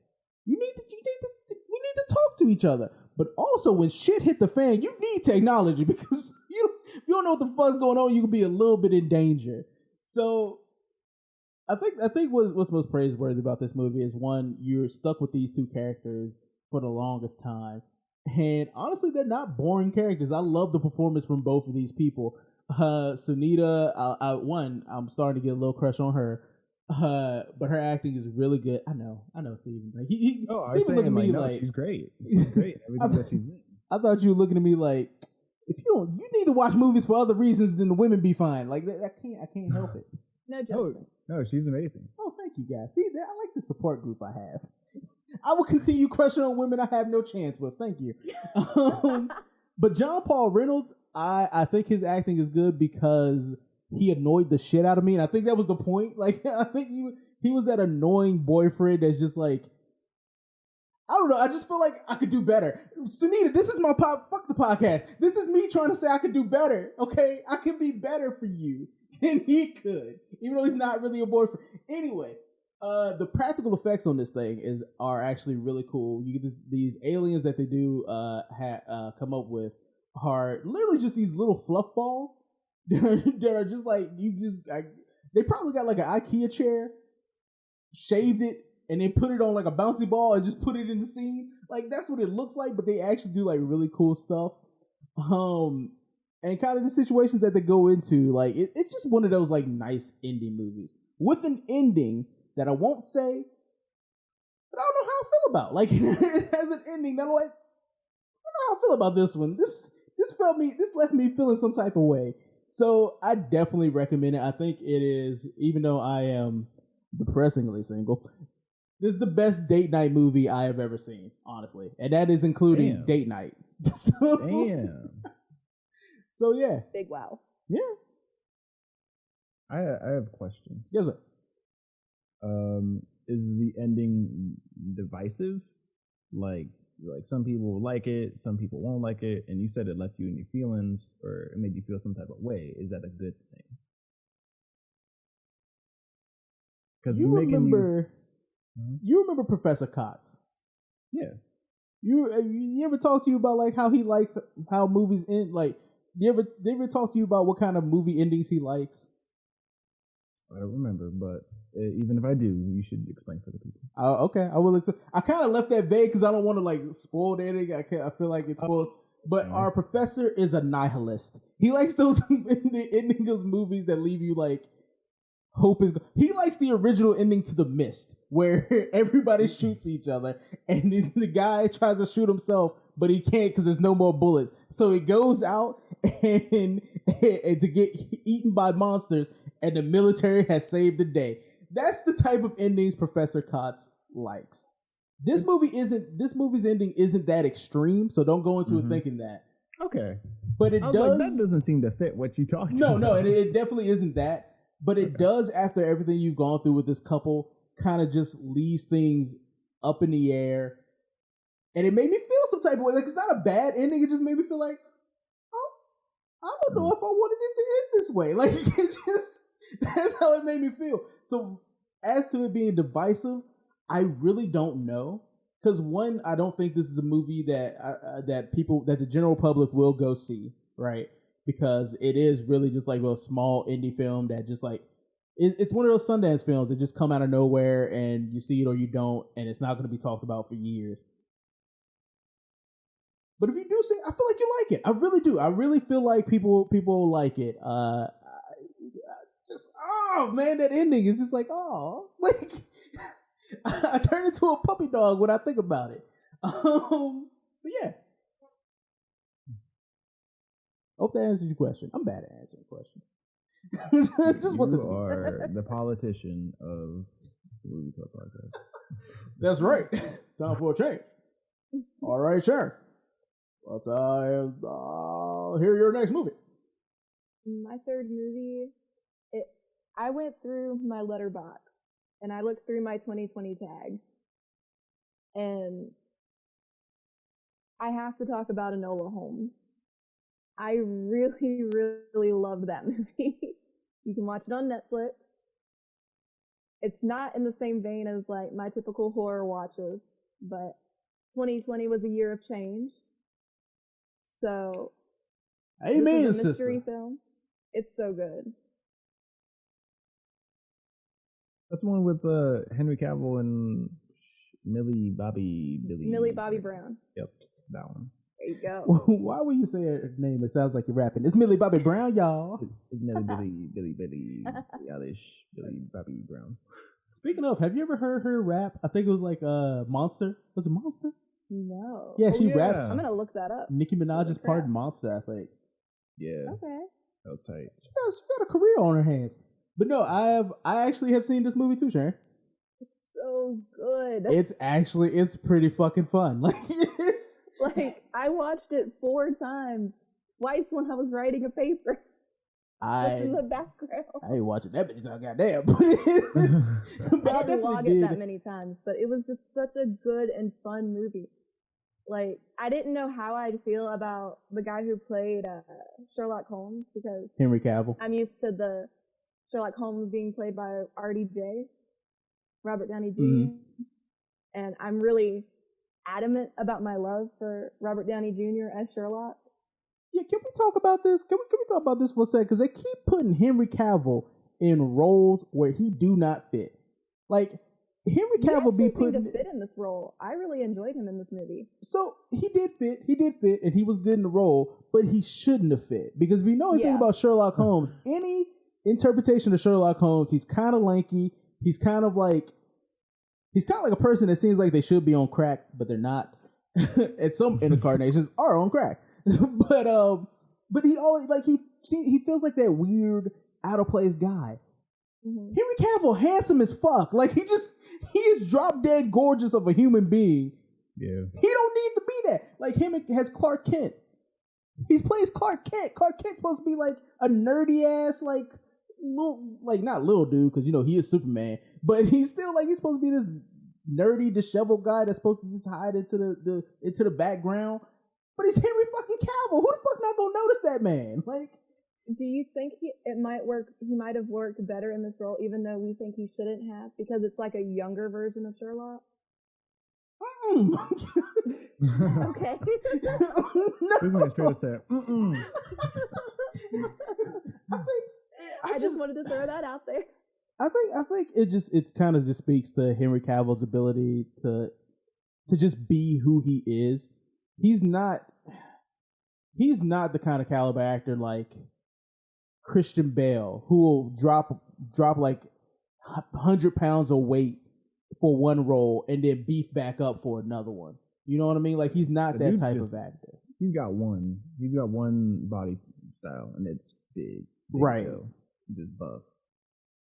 We need to talk to each other, but also when shit hit the fan, you need technology, because if you don't know what the fuck's going on, you can be a little bit in danger. So I think what's most praiseworthy about this movie is, one, you're stuck with these two characters for the longest time. And honestly, they're not boring characters. I love the performance from both of these people. Sunita, I'm starting to get a little crush on her. But her acting is really good. I know, Steven. Like, Steven looking at me like,
she's great. She's great. Everything that she's in.
I thought you were looking at me like, you need to watch movies for other reasons than the women be fine. Like, I can't help it.
No judgment.
No, she's amazing.
Oh, thank you guys. See, I like the support group I have. I will continue crushing on women I have no chance with. Thank you. But John Paul Reynolds, I think his acting is good because he annoyed the shit out of me, and I think that was the point. Like, I think he was that annoying boyfriend that's just like, I don't know, I just feel like I could do better. Sunita, this is my fuck the podcast. This is me trying to say I could do better, okay? I can be better for you than he could, even though he's not really a boyfriend. Anyway, the practical effects on this thing are actually really cool. You get these aliens that they do come up with are literally just these little fluff balls that are just like, they probably got like an IKEA chair, shaved it, and then put it on like a bouncy ball and just put it in the scene. Like, that's what it looks like, but they actually do like really cool stuff. And kind of the situations that they go into, like, it's just one of those like nice indie movies with an ending that I won't say, but I don't know how I feel about. Like, it has an ending that I'm like, I don't know how I feel about this one. This left me feeling some type of way. So I definitely recommend it. I think it is, even though I am depressingly single, this is the best date night movie I have ever seen, honestly. And that is including date night.
Damn.
So yeah.
Big wow.
Yeah.
I have a question.
Yes, sir.
Is the ending divisive? Like some people like it, some people won't like it, and you said it left you in your feelings, or it made you feel some type of way. Is that a good thing? Because
you remember Professor Kotz?
Yeah.
You ever talk to you about like how he likes how movies end? Like, they ever talk to you about what kind of movie endings he likes?
I don't remember, but even if I do, you should explain for the people.
Okay, I will. I kind of left that vague because I don't want to like spoil the ending. I feel like it's spoiled. But our professor is a nihilist. He likes those the ending of movies that leave you like hope is. He likes the original ending to The Mist, where everybody shoots each other, and the guy tries to shoot himself, but he can't because there's no more bullets. So he goes out and to get eaten by monsters, and the military has saved the day. That's the type of endings Professor Kotz likes. This movie's ending isn't that extreme, so don't go into it thinking that.
Okay.
But it does.
Like, that doesn't seem to fit what you talked about.
No, it definitely isn't that. But it does, after everything you've gone through with this couple, kind of just leaves things up in the air. And it made me feel some type of way. Like, it's not a bad ending. It just made me feel like, oh, I don't know if I wanted it to end this way. Like, it just, that's how it made me feel. So, as to it being divisive, I really don't know. Because one, I don't think this is a movie that that the general public will go see, right? Because it is really just like a small indie film that just like, it's one of those Sundance films that just come out of nowhere and you see it or you don't, and it's not going to be talked about for years. But if you do see it, I feel like you like it. I really do. I really feel like people like it. Just, oh man, that ending is just like, oh, like I turn into a puppy dog when I think about it. But yeah. Hope that answers your question. I'm bad at answering questions.
Just what are the politician of the Movie Club podcast.
That's right. Time for a change. All right, Sharon. Let's hear your next movie.
My third movie, I went through my Letterboxd and I looked through my 2020 tags, and I have to talk about Enola Holmes. I really, really love that movie. You can watch it on Netflix. It's not in the same vein as like my typical horror watches, but 2020 was a year of change. So,
amen,
this is a mystery
sister.
film. It's so good.
That's the one with Henry Cavill and Millie Bobby
Brown.
Yep, that one.
There you go.
Why would you say her name? It sounds like you're rapping. It's Millie Bobby Brown, y'all.
It's Millie Billy Bobby Brown.
Speaking of, have you ever heard her rap? I think it was like Monster. Was it Monster?
No.
Yeah, she raps.
I'm gonna look that up.
Nicki Minaj's part in Monster, I think.
Yeah.
Okay.
That was tight.
She got a career on her hands. But no, I actually have seen this movie too, Sharon.
It's so good.
It's pretty fucking fun. Like it's
like I watched it 4 times, twice when I was writing a paper. Just in the background.
I ain't watching that many times, goddamn.
I didn't log it that many times, but it was just such a good and fun movie. Like, I didn't know how I'd feel about the guy who played Sherlock Holmes, because
Henry Cavill.
I'm used to the Sherlock Holmes being played by RDJ, Robert Downey Jr.
Mm-hmm.
And I'm really adamant about my love for Robert Downey Jr. as Sherlock.
Yeah, can we talk about this? Can we talk about this for a second? Because they keep putting Henry Cavill in roles where he do not fit. Like, Henry Cavill be put
to fit in this role. I really enjoyed him in this movie.
So he did fit, and he was good in the role, but he shouldn't have fit. Because if you know anything about Sherlock Holmes, any interpretation of Sherlock Holmes, he's kind of lanky. He's kind of like a person that seems like they should be on crack, but they're not. And some incarnations are on crack. but he always he feels like that weird out of place guy. Mm-hmm. Henry Cavill, handsome as fuck. Like he is drop dead gorgeous of a human being.
Yeah.
He don't need to be that. Like him has Clark Kent. He plays Clark Kent. Clark Kent's supposed to be like a nerdy ass, like not little dude, because he is Superman. But he's still like he's supposed to be this nerdy, disheveled guy that's supposed to just hide into the background. But he's Henry fucking Cavill. Who the fuck not gonna notice that man? Like,
do you think it might work? He might have worked better in this role, even though we think he shouldn't have, because it's like a younger version of Sherlock. Okay. I just wanted to throw that out there.
I think it kind of just speaks to Henry Cavill's ability to just be who he is. He's not the kind of caliber actor like Christian Bale, who will drop like 100 pounds of weight for one role and then beef back up for another one. You know what I mean? Like he's not that type of actor.
He's got one body style, and it's big
right?
Tail. Just buff.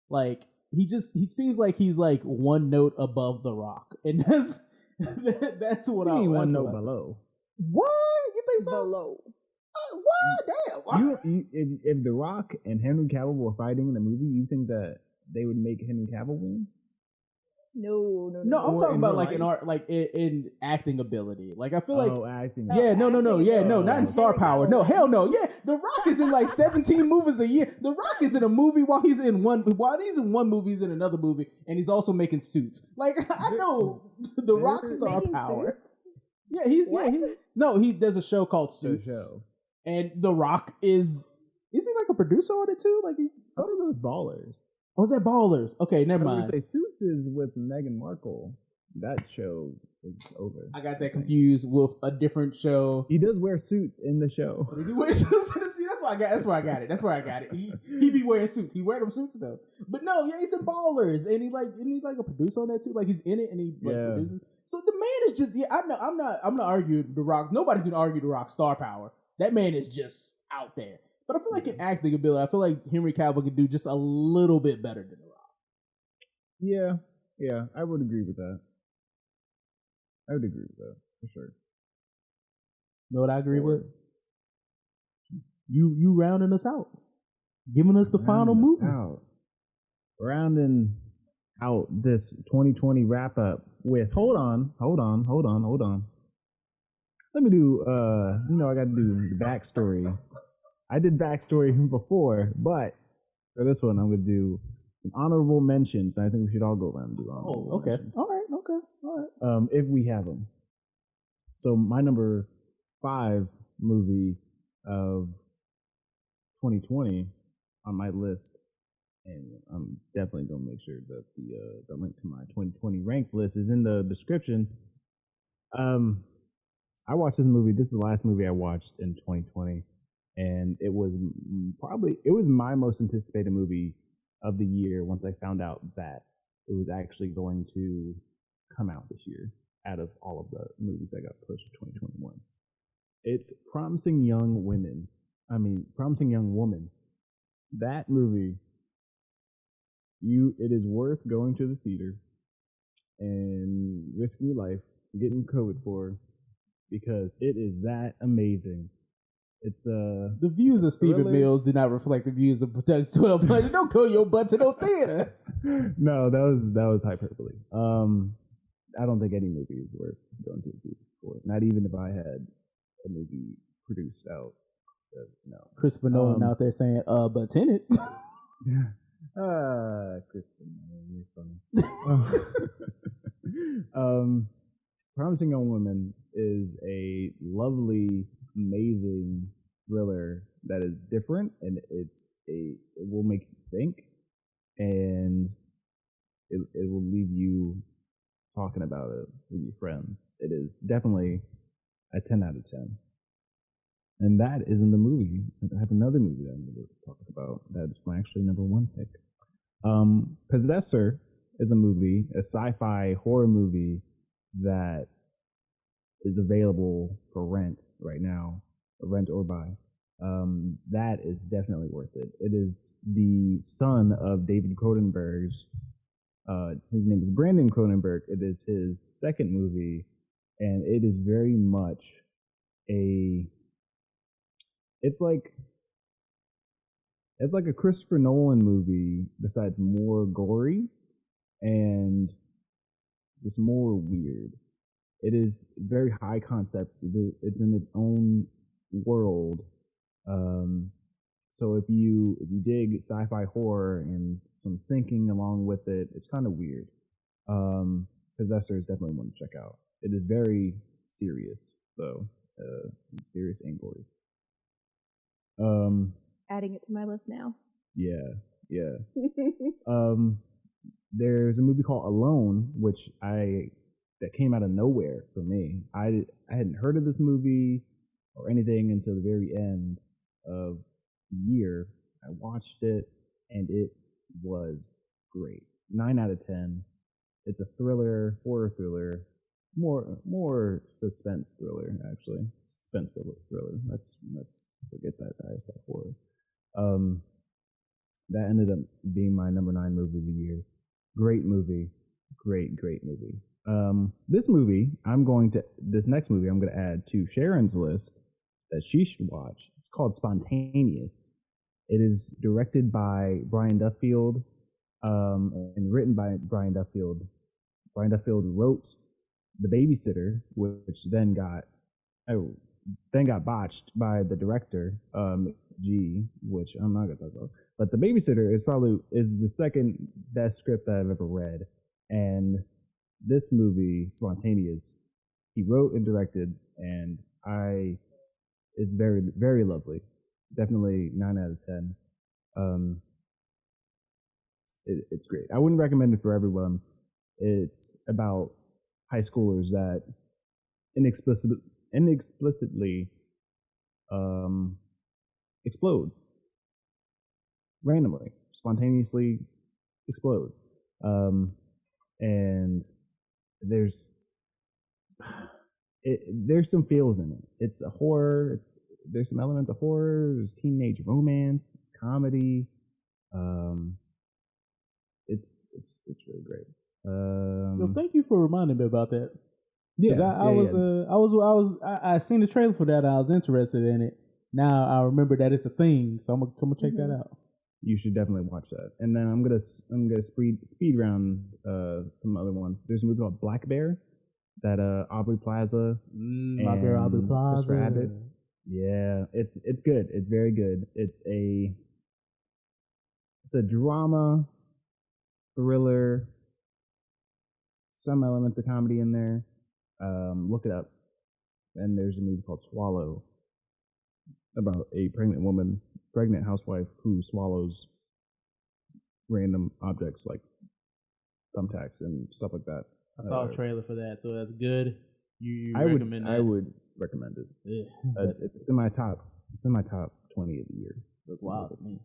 Like he seems like he's like one note above The Rock, and that's what I mean.
One note below.
What? You think so?
Below.
What? Damn.
If The Rock and Henry Cavill were fighting in the movie, you think that they would make Henry Cavill win?
No.
No, I'm
Or
talking
in
about
real
like in
life?
art, like in acting ability. Like I feel like
acting.
No,
yeah, no,
acting
yeah, no,
ability.
not in star
Henry
power.
Cavill
No,
wins.
hell no. Yeah, The Rock is in like 17 movies a year. The Rock is in a movie while he's in one movie, he's in another movie, and he's also making suits. Like I know The Rock star
Making
power.
suits?
Yeah, he's
What?
there's a show called
The
Suits,
show.
and The Rock is he like a producer on it too? Like he's
I thought it was Ballers.
oh, is that Ballers? Okay, never
I was
mind.
gonna say Suits is with Meghan Markle. That show is over.
I got that confused with a different show.
He does wear suits in the show.
He wears suits. See, that's why I got it. He be wearing suits. He wear them suits though. But no, yeah, he's in Ballers, and he's like a producer on that too. Like he's in it, and he like produces. So the man is just I'm not arguing The Rock. Nobody can argue The Rock's star power. That man is just out there. But I feel like in acting ability, I feel like Henry Cavill could do just a little bit better than The Rock.
Yeah, I would agree with that. For sure.
Know what I agree with? You rounding us out, giving us the final movie.
Rounding out this 2020 wrap up with hold on. Let me do I got to do the backstory. I did backstory before, but for this one I'm going to do some honorable mentions. I think we should all go around and do honorable mentions.
All right.
If we have them. So my number 5 movie of 2020 on my list, and I'm definitely gonna make sure that the link to my 2020 ranked list is in the description. I watched this movie. This is the last movie I watched in 2020, and it was my most anticipated movie of the year once I found out that it was actually going to come out this year out of all of the movies that got pushed to 2021. It's Promising Young Woman. That movie, it is worth going to the theater and risking your life, getting COVID for, because it is that amazing. It's
the views of Stephen Mills do not reflect the views of Production 1200. Don't call your butt to no theater.
No, that was hyperbole. I don't think any movie is worth going to the theater for. Not even if I had a movie produced out. No.
Christopher Nolan out there saying, but Tenet.
Christopher Nolan, you're funny. Promising Young Woman is a lovely, amazing thriller that is different, and it will make you think, and it will leave you talking about it with your friends. It is definitely a 10 out of 10. And that isn't the movie. I have another movie that I'm going to talk about. That's my actually number 1 pick. Possessor is a movie, a sci-fi horror movie that is available for rent right now, rent or buy. That is definitely worth it. It is the son of David Cronenberg's. His name is Brandon Cronenberg. It is his second movie, and it is very much it's like a Christopher Nolan movie, besides more gory and just more weird. It is very high concept. It's in its own world. So if you dig sci-fi horror and some thinking along with it, it's kind of weird. Possessor is definitely one to check out. It is very serious, though. Serious and gory.
Adding it to my list now.
Yeah. There's a movie called Alone, that came out of nowhere for me. I hadn't heard of this movie or anything until the very end of the year. I watched it, and it was great. 9 out of 10. It's a horror thriller, more suspense thriller, actually. Suspense thriller. Let's forget that I said horror. That ended up being my number 9 movie of the year. Great movie. Great movie. This next movie I'm going to add to Sharon's list that she should watch. It's called Spontaneous. It is directed by Brian Duffield, and written by Brian Duffield. Brian Duffield wrote The Babysitter, which then got botched by the director, G, which I'm not gonna talk about. But The Babysitter is the second best script that I've ever read, and this movie, Spontaneous, he wrote and directed, and it's very, very lovely. Definitely 9 out of 10. It's great. I wouldn't recommend it for everyone. It's about high schoolers that inexplicitly explode randomly, spontaneously explode, and there's some feels in it. It's a horror. There's some elements of horror. There's teenage romance. It's comedy. It's really great.
Well, thank you for reminding me about that.
Yeah,
I seen the trailer for that. And I was interested in it. Now I remember that it's a thing, so I'm gonna check that out.
You should definitely watch that. And then I'm gonna speed round some other ones. There's a movie called Black Bear that Aubrey Plaza
My girl Aubrey Plaza.
Chris Rabbit. Yeah, it's good. It's very good. It's a drama, thriller, some elements of comedy in there. Look it up. And there's a movie called Swallow about a pregnant housewife who swallows random objects like thumbtacks and stuff like that.
I saw a trailer for that, so that's good. You
I
recommend that?
I would recommend it.
Yeah,
it's in my top. It's in my top 20 of the year.
That's wild to me.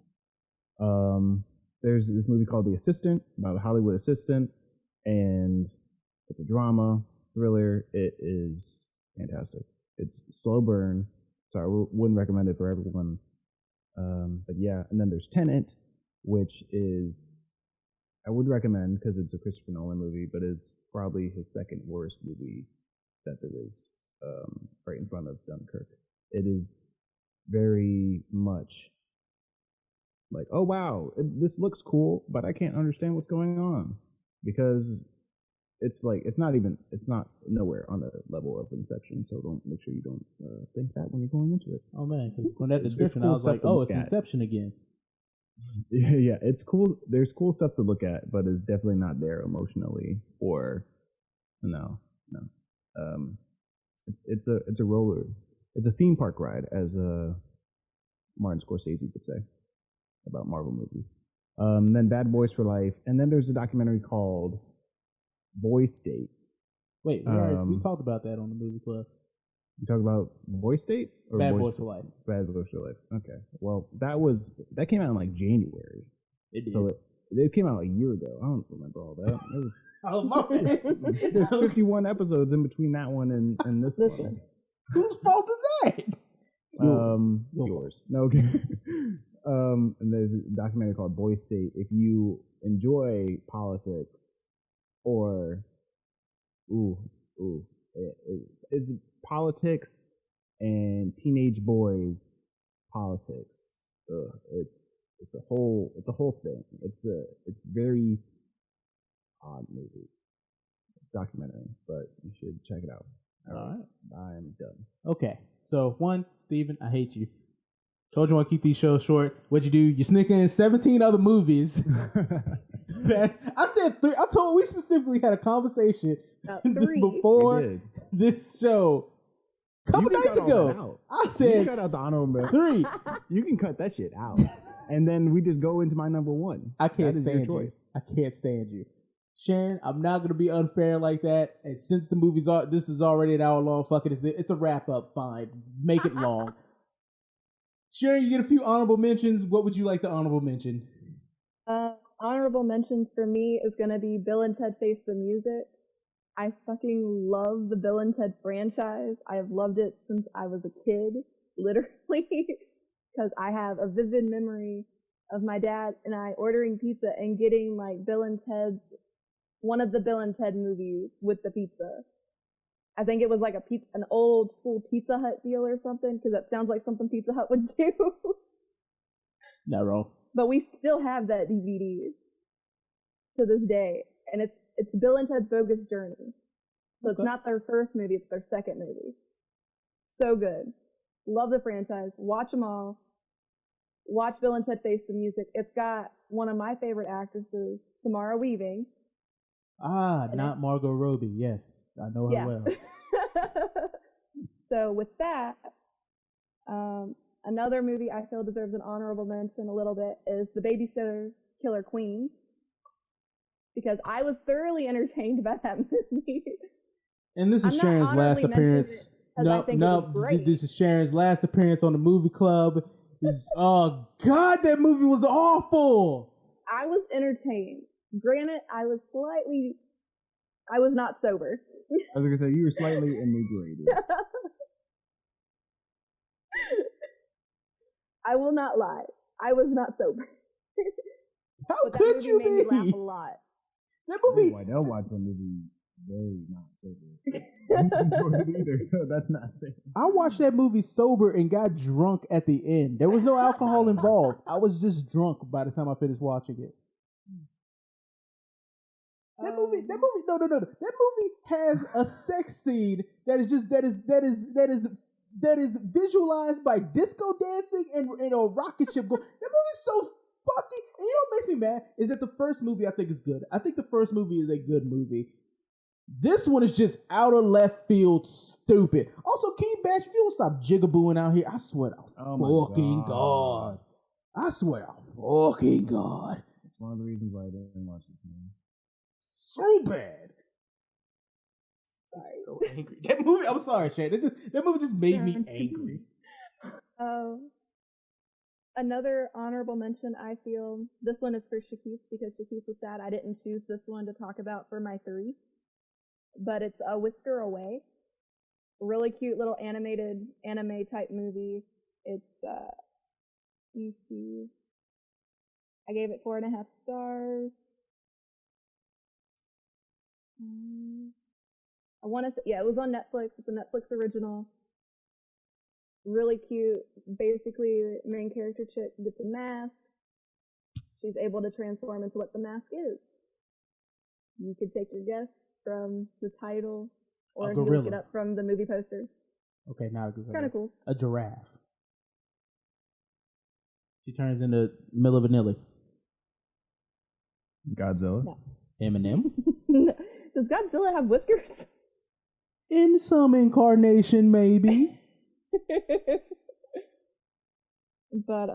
There's this movie called The Assistant about a Hollywood assistant, and it's a drama thriller. It is fantastic. It's slow burn, so I wouldn't recommend it for everyone. But yeah, and then there's Tenet, which is I would recommend because it's a Christopher Nolan movie, but it's probably his second worst movie that there is, right in front of Dunkirk. It is very much like, oh wow, this looks cool, but I can't understand what's going on because it's not nowhere on the level of Inception. So make sure you don't think that when you're going into it.
Oh man, because when that description, I was like, oh, it's Inception again.
Yeah, it's cool. There's cool stuff to look at, but it's definitely not there emotionally or no. It's a roller. It's a theme park ride, as Martin Scorsese would say about Marvel movies. Then Bad Boys for Life, and then there's a documentary called Boy State.
Wait, we talked about that on the movie club.
You talk about Boy State or
Bad Boys for Life?
Bad Boys for Life. Okay. Well, that came out in like January.
It did.
So it came out a year ago. I don't remember all that. It was,
oh my man.
There's 51 episodes in between that one and this one.
Whose fault is that?
Yours. No, okay. And there's a documentary called Boy State. If you enjoy politics or it's politics and teenage boys politics. It's a whole thing. It's very odd movie documentary, but you should check it out.
All right.
I'm done.
Okay. So one, Steven, I hate you. Told you I want to keep these shows short. What'd you do? You sneak in 17 other movies. I said 3. We specifically had a conversation before this show. A couple days ago. I said,
you cut out the honorable
3.
You can cut that shit out. And then we just go into my number 1.
I can't stand you. I can't stand you. Sharon, I'm not going to be unfair like that. And since this is already an hour long, fuck it. It's a wrap up. Fine. Make it long. Sharon, you get a few honorable mentions. What would you like to honorable mention?
Honorable mentions for me is going to be Bill and Ted Face the Music. I fucking love the Bill and Ted franchise. I have loved it since I was a kid, literally, because I have a vivid memory of my dad and I ordering pizza and getting like one of the Bill and Ted movies with the pizza. I think it was like an old school Pizza Hut deal or something, because that sounds like something Pizza Hut would do. Not wrong. But we still have that DVD to this day, and It's Bill and Ted's Bogus Journey. So it's
Okay.
not their first movie, it's their second movie. So good. Love the franchise. Watch them all. Watch Bill and Ted Face the Music. It's got one of my favorite actresses, Samara Weaving.
Not Margot Robbie. Yes, I know her well.
So with that, another movie I feel deserves an honorable mention a little bit is The Babysitter Killer Queens, because I was thoroughly entertained by that movie.
And this is
I'm
Sharon's
not
last
honorably mentioning
appearance.
it 'cause I think it was great.
This is Sharon's last appearance on the movie club. Oh God, that movie was awful.
I was entertained. Granted, I was not sober.
I was gonna say you were slightly inebriated.
I will not lie. I was not sober.
How
But that
could
movie
you
made me laugh
be?
a lot.
That movie.
Oh, I don't watch a movie very not sober. I didn't enjoy it either, so that's not saying.
I watched that movie sober and got drunk at the end. There was no alcohol involved. I was just drunk by the time I finished watching it. That movie, no. That movie has a sex scene that is visualized by disco dancing and a rocket ship going. That movie's so fucking. And you know what makes me mad is that the first movie I think is good. I think the first movie is a good movie. This one is just out of left field, stupid. Also, King Bash, if you don't stop jigabooing out here, I swear to fucking God. I swear to fucking God.
It's one of the reasons why I didn't watch this movie.
So bad. Sorry. So angry. That movie, I'm sorry, Shane. That movie just made me angry.
Another honorable mention, I feel, this one is for Shakise because Shakise was sad I didn't choose this one to talk about for my 3. But it's A Whisker Away. Really cute little animated anime type movie. It's, let me see. I gave it 4.5 stars. I want to say, yeah, it was on Netflix. It's a Netflix original. Really cute. Basically, main character chick gets a mask. She's able to transform into what the mask is. You could take your guess from the title, or if you look it up from the movie poster.
Okay, now it's
kind of cool.
A giraffe. She turns into Milli Vanilli.
Godzilla.
No.
Eminem.
Does Godzilla have whiskers?
In some incarnation, maybe.
But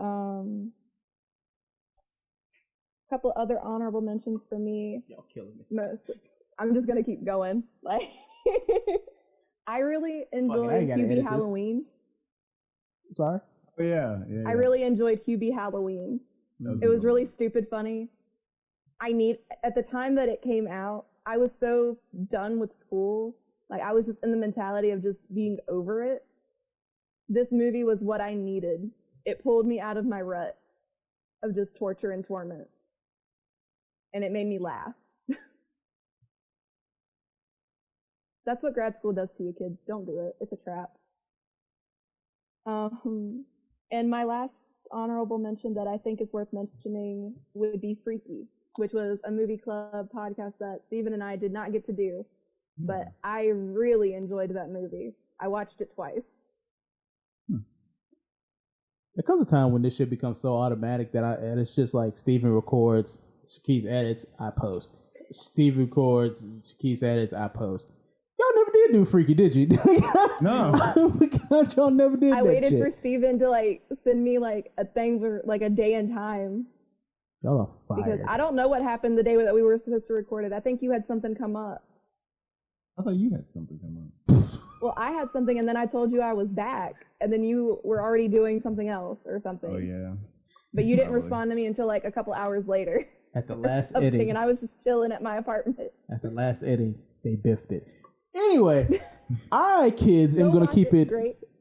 couple other honorable mentions for me.
Y'all killing me.
I'm just gonna keep going. Like, I really enjoyed Hubie Halloween.
Sorry.
Oh, yeah.
I really enjoyed Hubie Halloween. It was really stupid funny. At the time that it came out, I was so done with school. Like, I was just in the mentality of just being over it. This movie was what I needed. It pulled me out of my rut of just torture and torment. And it made me laugh. That's what grad school does to you, kids. Don't do it. It's a trap. And my last honorable mention that I think is worth mentioning would be Freaky, which was a movie club podcast that Steven and I did not get to do. But I really enjoyed that movie. I watched it twice.
There comes a time when this shit becomes so automatic and it's just like Steven records, Shakise edits, I post. Steven records, Shakise edits, I post. Y'all never did do Freaky, did you?
No.
Because y'all never did
I
that
waited
shit.
for Steven to like send me like a thing for like a day and time.
Y'all are fired.
Because I don't know what happened the day that we were supposed to record it. I think you had something come up.
I thought you had something come up.
Well, I had something, and then I told you I was back, and then you were already doing something else or something.
Oh, yeah.
But you didn't respond to me until like a couple hours later.
At the last edit.
And I was just chilling at my apartment.
At the last edit, they biffed it. Anyway, kids, am going to keep it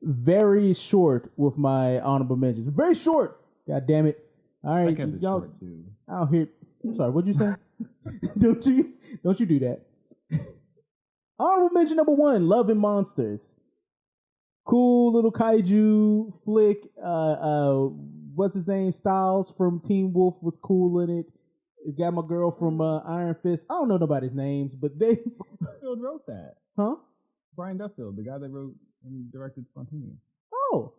very short with my honorable mentions. Very short. God damn it. All right, y'all. Short too. Out here. I'm sorry, what'd you say? Don't you do that. Honorable mention number 1, Love and Monsters. Cool little kaiju flick. What's his name? Styles from Teen Wolf was cool in it. It got my girl from Iron Fist. I don't know nobody's names, but they
Duffield wrote that.
Huh?
Brian Duffield, the guy that wrote and directed Spontaneous.
Oh,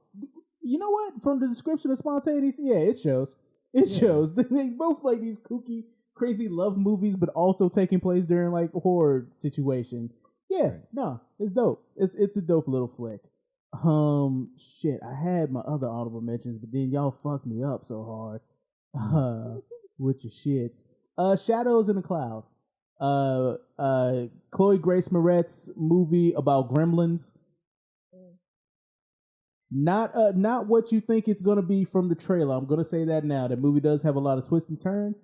you know what? From the description of Spontaneous, yeah, it shows. It shows. They both like these kooky, crazy love movies, but also taking place during like horror situation. Yeah, no, it's dope. It's a dope little flick. Shit, I had my other honorable mentions, but then y'all fucked me up so hard. With your shits. Shadows in the Cloud. Chloe Grace Moretz movie about gremlins. Not what you think it's gonna be from the trailer. I'm gonna say that now. The movie does have a lot of twists and turns.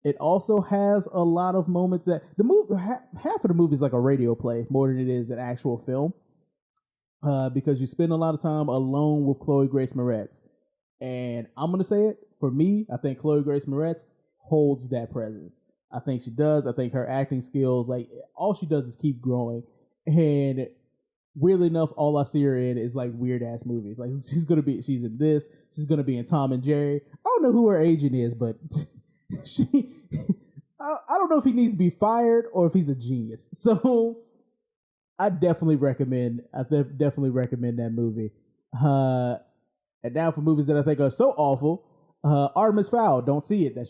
It also has a lot of moments that the movie half of the movie is like a radio play more than it is an actual film. Because you spend a lot of time alone with Chloe Grace Moretz. And I'm gonna say it, for me, I think Chloe Grace Moretz holds that presence. I think she does. I think her acting skills, like all she does is keep growing. And weirdly enough, all I see her in is like weird ass movies. Like she's in this, she's gonna be in Tom and Jerry. I don't know who her agent is, but I don't know if he needs to be fired or if he's a genius. So I definitely recommend that movie. And now for movies that I think are so awful, Artemis Fowl, don't see it. That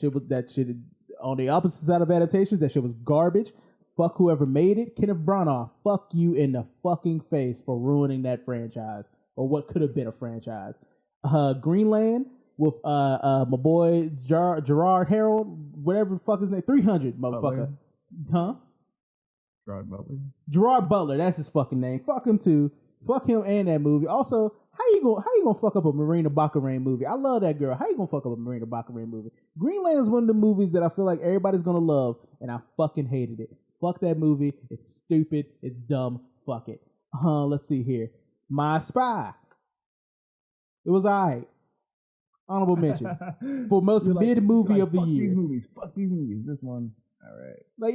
shit on the opposite side of adaptations, that shit was garbage. Fuck whoever made it. Kenneth Branagh, fuck you in the fucking face for ruining that franchise, or what could have been a franchise. Greenland with my boy Gerard Harold, whatever the fuck his name, 300 motherfucker. Huh? Gerard Butler, that's his fucking name. Fuck him too. Fuck him and that movie. Also, how you gonna fuck up a Marina Baccarin movie? I love that girl. How you gonna fuck up a Marina Baccarin movie? Greenland is one of the movies that I feel like everybody's gonna love, and I fucking hated it. Fuck that movie. It's stupid. It's dumb. Fuck it. Let's see here. My Spy. It was alright. Honorable mention for most mid movie of the year.
Fuck these movies. This one. All right.
Like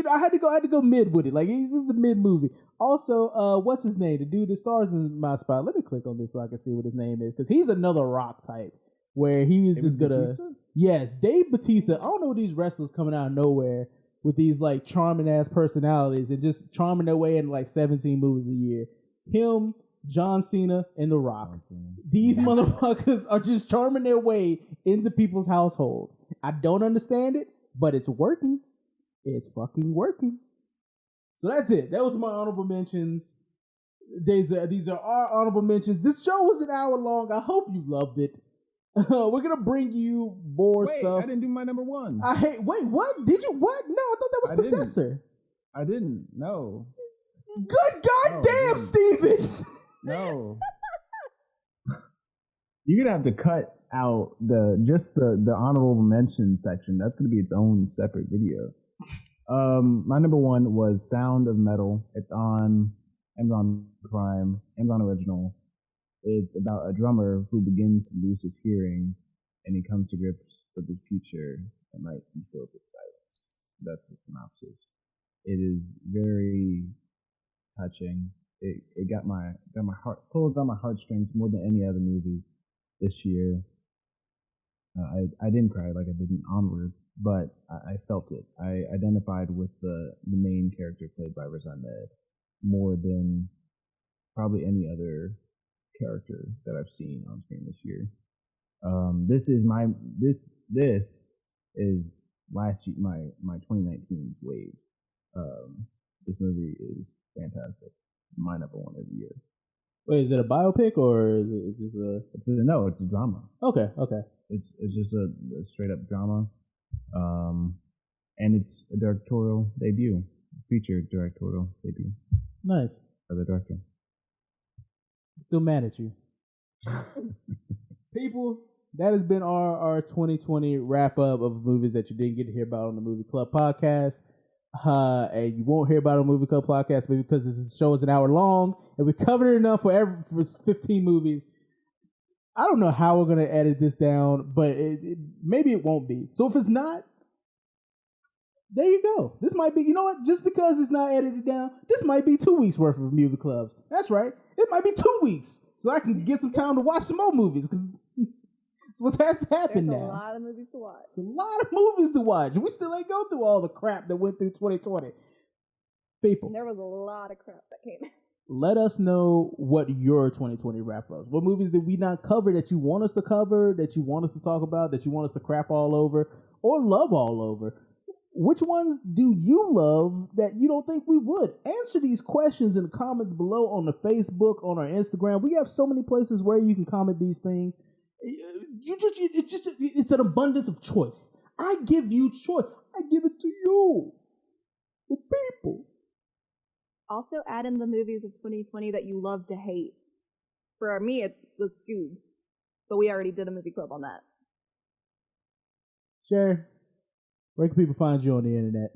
I had to go mid with it. Like this is a mid movie. Also, what's his name? The dude that stars in My Spy. Let me click on this so I can see what his name is, because he's another Rock type where he is just gonna. Batista? Yes, Dave Bautista. I don't know these wrestlers coming out of nowhere with these like charming ass personalities and just charming their way in like 17 movies a year. Him, John Cena, and The Rock. These motherfuckers are just charming their way into people's households. I don't understand it, but it's working. It's fucking working. So that's it. That was my honorable mentions. These are our honorable mentions. This show was an hour long. I hope you loved it. We're gonna bring you more stuff.
I didn't do my number one.
Wait, what? Did you? What? No, I thought that was Possessor.
I didn't. No.
Good goddamn, Steven!
No. You're gonna have to cut out the honorable mention section. That's gonna be its own separate video. My number one was Sound of Metal. It's on Amazon Prime, Amazon Original. It's about a drummer who begins to lose his hearing, and he comes to grips with his future and might be filled with silence. That's the synopsis. It is very touching. It got my heart pulled on my heartstrings more than any other movie this year. I didn't cry like I did in Onward, but I felt it. I identified with the main character played by Riz Ahmed more than probably any other character that I've seen on screen this year. This is last year my 2019's wave. This movie is fantastic. My number one of the year.
Wait, is it a biopic or is this a?
No, it's a drama.
Okay.
It's just a straight up drama, and it's a directorial debut, featured directorial debut.
Nice.
By the director.
Still mad at you, people. That has been our 2020 wrap up of movies that you didn't get to hear about on the Movie Club podcast. And you won't hear about it on Movie Club podcast, but because this show is an hour long and we covered it enough for 15 movies. I don't know how we're gonna edit this down, but maybe it won't be. So if it's not, there you go. This might be. You know what? Just because it's not edited down, this might be 2 weeks worth of Movie Clubs. That's right. It might be 2 weeks, so I can get some time to watch some more movies. Because that's what has to happen
There's
now.
a lot of movies to watch.
A lot of movies to watch. We still ain't go through all the crap that went through 2020. People,
And there was a lot of crap that came out.
let us know what your 2020 wrap ups. What movies did we not cover that you want us to cover, that you want us to talk about, that you want us to crap all over, or love all over? Which ones do you love that you don't think we would? Answer these questions in the comments below on the Facebook, on our Instagram. We have so many places where you can comment these things. It's an abundance of choice. I give you choice. I give it to you, the people.
Also, add in the movies of 2020 that you love to hate. For me, it was Scoob, but we already did a movie club on that.
Sharon, where can people find you on the internet?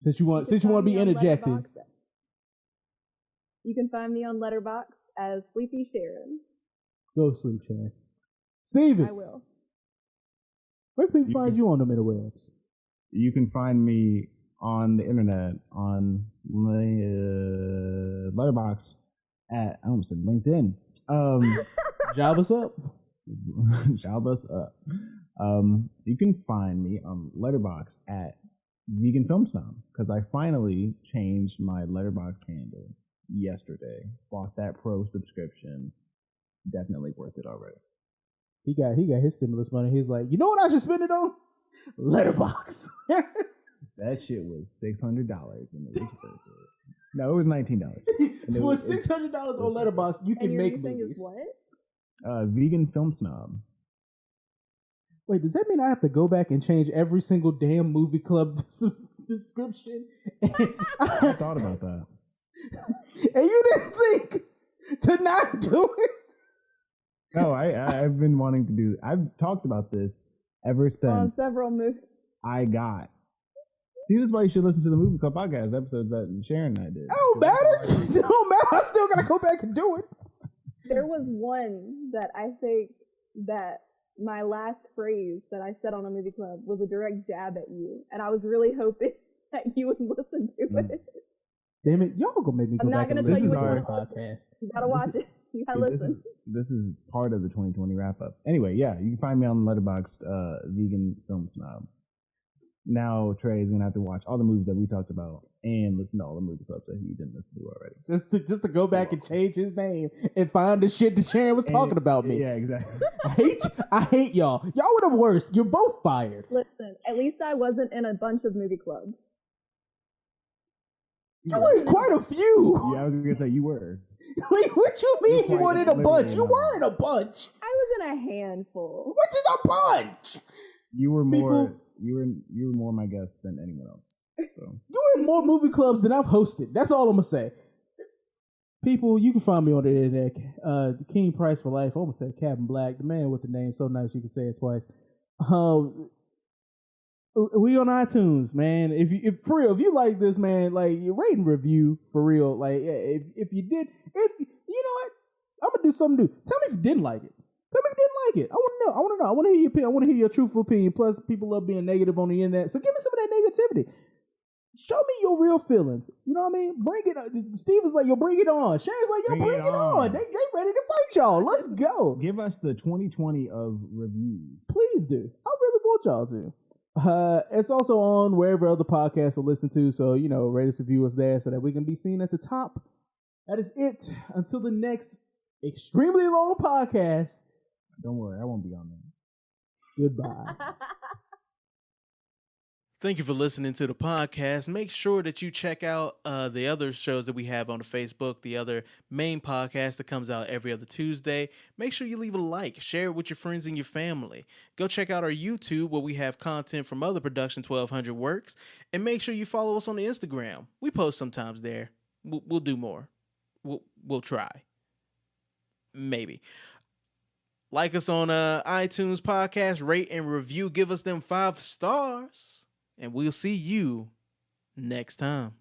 Since you want to be interjecting.
You can find me on Letterboxd as Sleepy Sharon.
Go sleep, Sharon. Steven,
I will.
where can people find you on the interwebs?
You can find me on the internet on Letterboxd at, I almost said LinkedIn.
Job us up.
Job us up. You can find me on Letterboxd at Vegan Film Snob, because I finally changed my Letterboxd handle yesterday. Bought that pro subscription. Definitely worth it already.
He got his stimulus money. He's like, you know what I should spend it on? Letterboxd.
That shit was $600 and it was worth it. No, it was $19.
For $600 on Letterboxd, you can make movies.
Is what?
Vegan Film Snob.
Wait, does that mean I have to go back and change every single damn movie club description?
I thought about that.
And you didn't think to not do it?
No, I've been wanting to do. I've talked about this ever since
On several movies.
I got. See, this is why you should listen to the Movie Club podcast episodes that Sharon and I did.
Oh, matter? It don't matter. I still gotta go back and do it.
There was one that I think that my last phrase that I said on a movie club was a direct jab at you, and I was really hoping that you would listen to it.
Damn it, y'all gonna make me go back and listen to our podcast.
You gotta watch it. You gotta listen.
This is part of the 2020 wrap up. Anyway, yeah, you can find me on Letterboxd, Vegan Film Snob. Now Trae is gonna have to watch all the movies that we talked about and listen to all the movie clubs that he didn't listen to already.
Just to go back and change his name and find the shit that Sharon was talking about me.
Yeah, exactly.
I hate y'all. Y'all were the worst. You're both fired.
Listen, at least I wasn't in a bunch of movie clubs.
You were in quite a few.
Yeah, I was gonna say you were.
Wait, what you mean you weren't in a bunch? You were in a bunch.
I was in a handful.
What is a bunch?
You were more. You were more my guest than anyone else. So.
You were in more movie clubs than I've hosted. That's all I'm gonna say. People, you can find me on the internet. King Price for Life. I almost said Captain Black. The man with the name so nice you can say it twice. We on iTunes, man. If for real, if you like this, man, like rate and review for real. Like if you did, if you know what, I'm gonna do something new. Tell me if you didn't like it. Tell me if you didn't like it. I want to know. I want to hear your opinion. I want to hear your truthful opinion. Plus, people love being negative on the internet. So give me some of that negativity. Show me your real feelings. You know what I mean? Bring it on. Steve is like, yo, bring it on. Sharon's like, yo, bring it on. They ready to fight y'all. Let's go.
Give us the 2020 of reviews.
Please do. I really want y'all to. It's also on wherever other podcasts are listened to. So, you know, rate us, review us there so that we can be seen at the top. That is it. Until the next extremely long podcast.
Don't worry, I won't be on there.
Goodbye.
Thank you for listening to the podcast. Make sure that you check out the other shows that we have on the Facebook, the other main podcast that comes out every other Tuesday. Make sure you leave a like, share it with your friends and your family. Go check out our YouTube where we have content from other Production 1200 works. And make sure you follow us on the Instagram. We post sometimes there. We'll do more. We'll try. Maybe. Like us on iTunes podcast, rate and review. Give us them 5 stars. And we'll see you next time.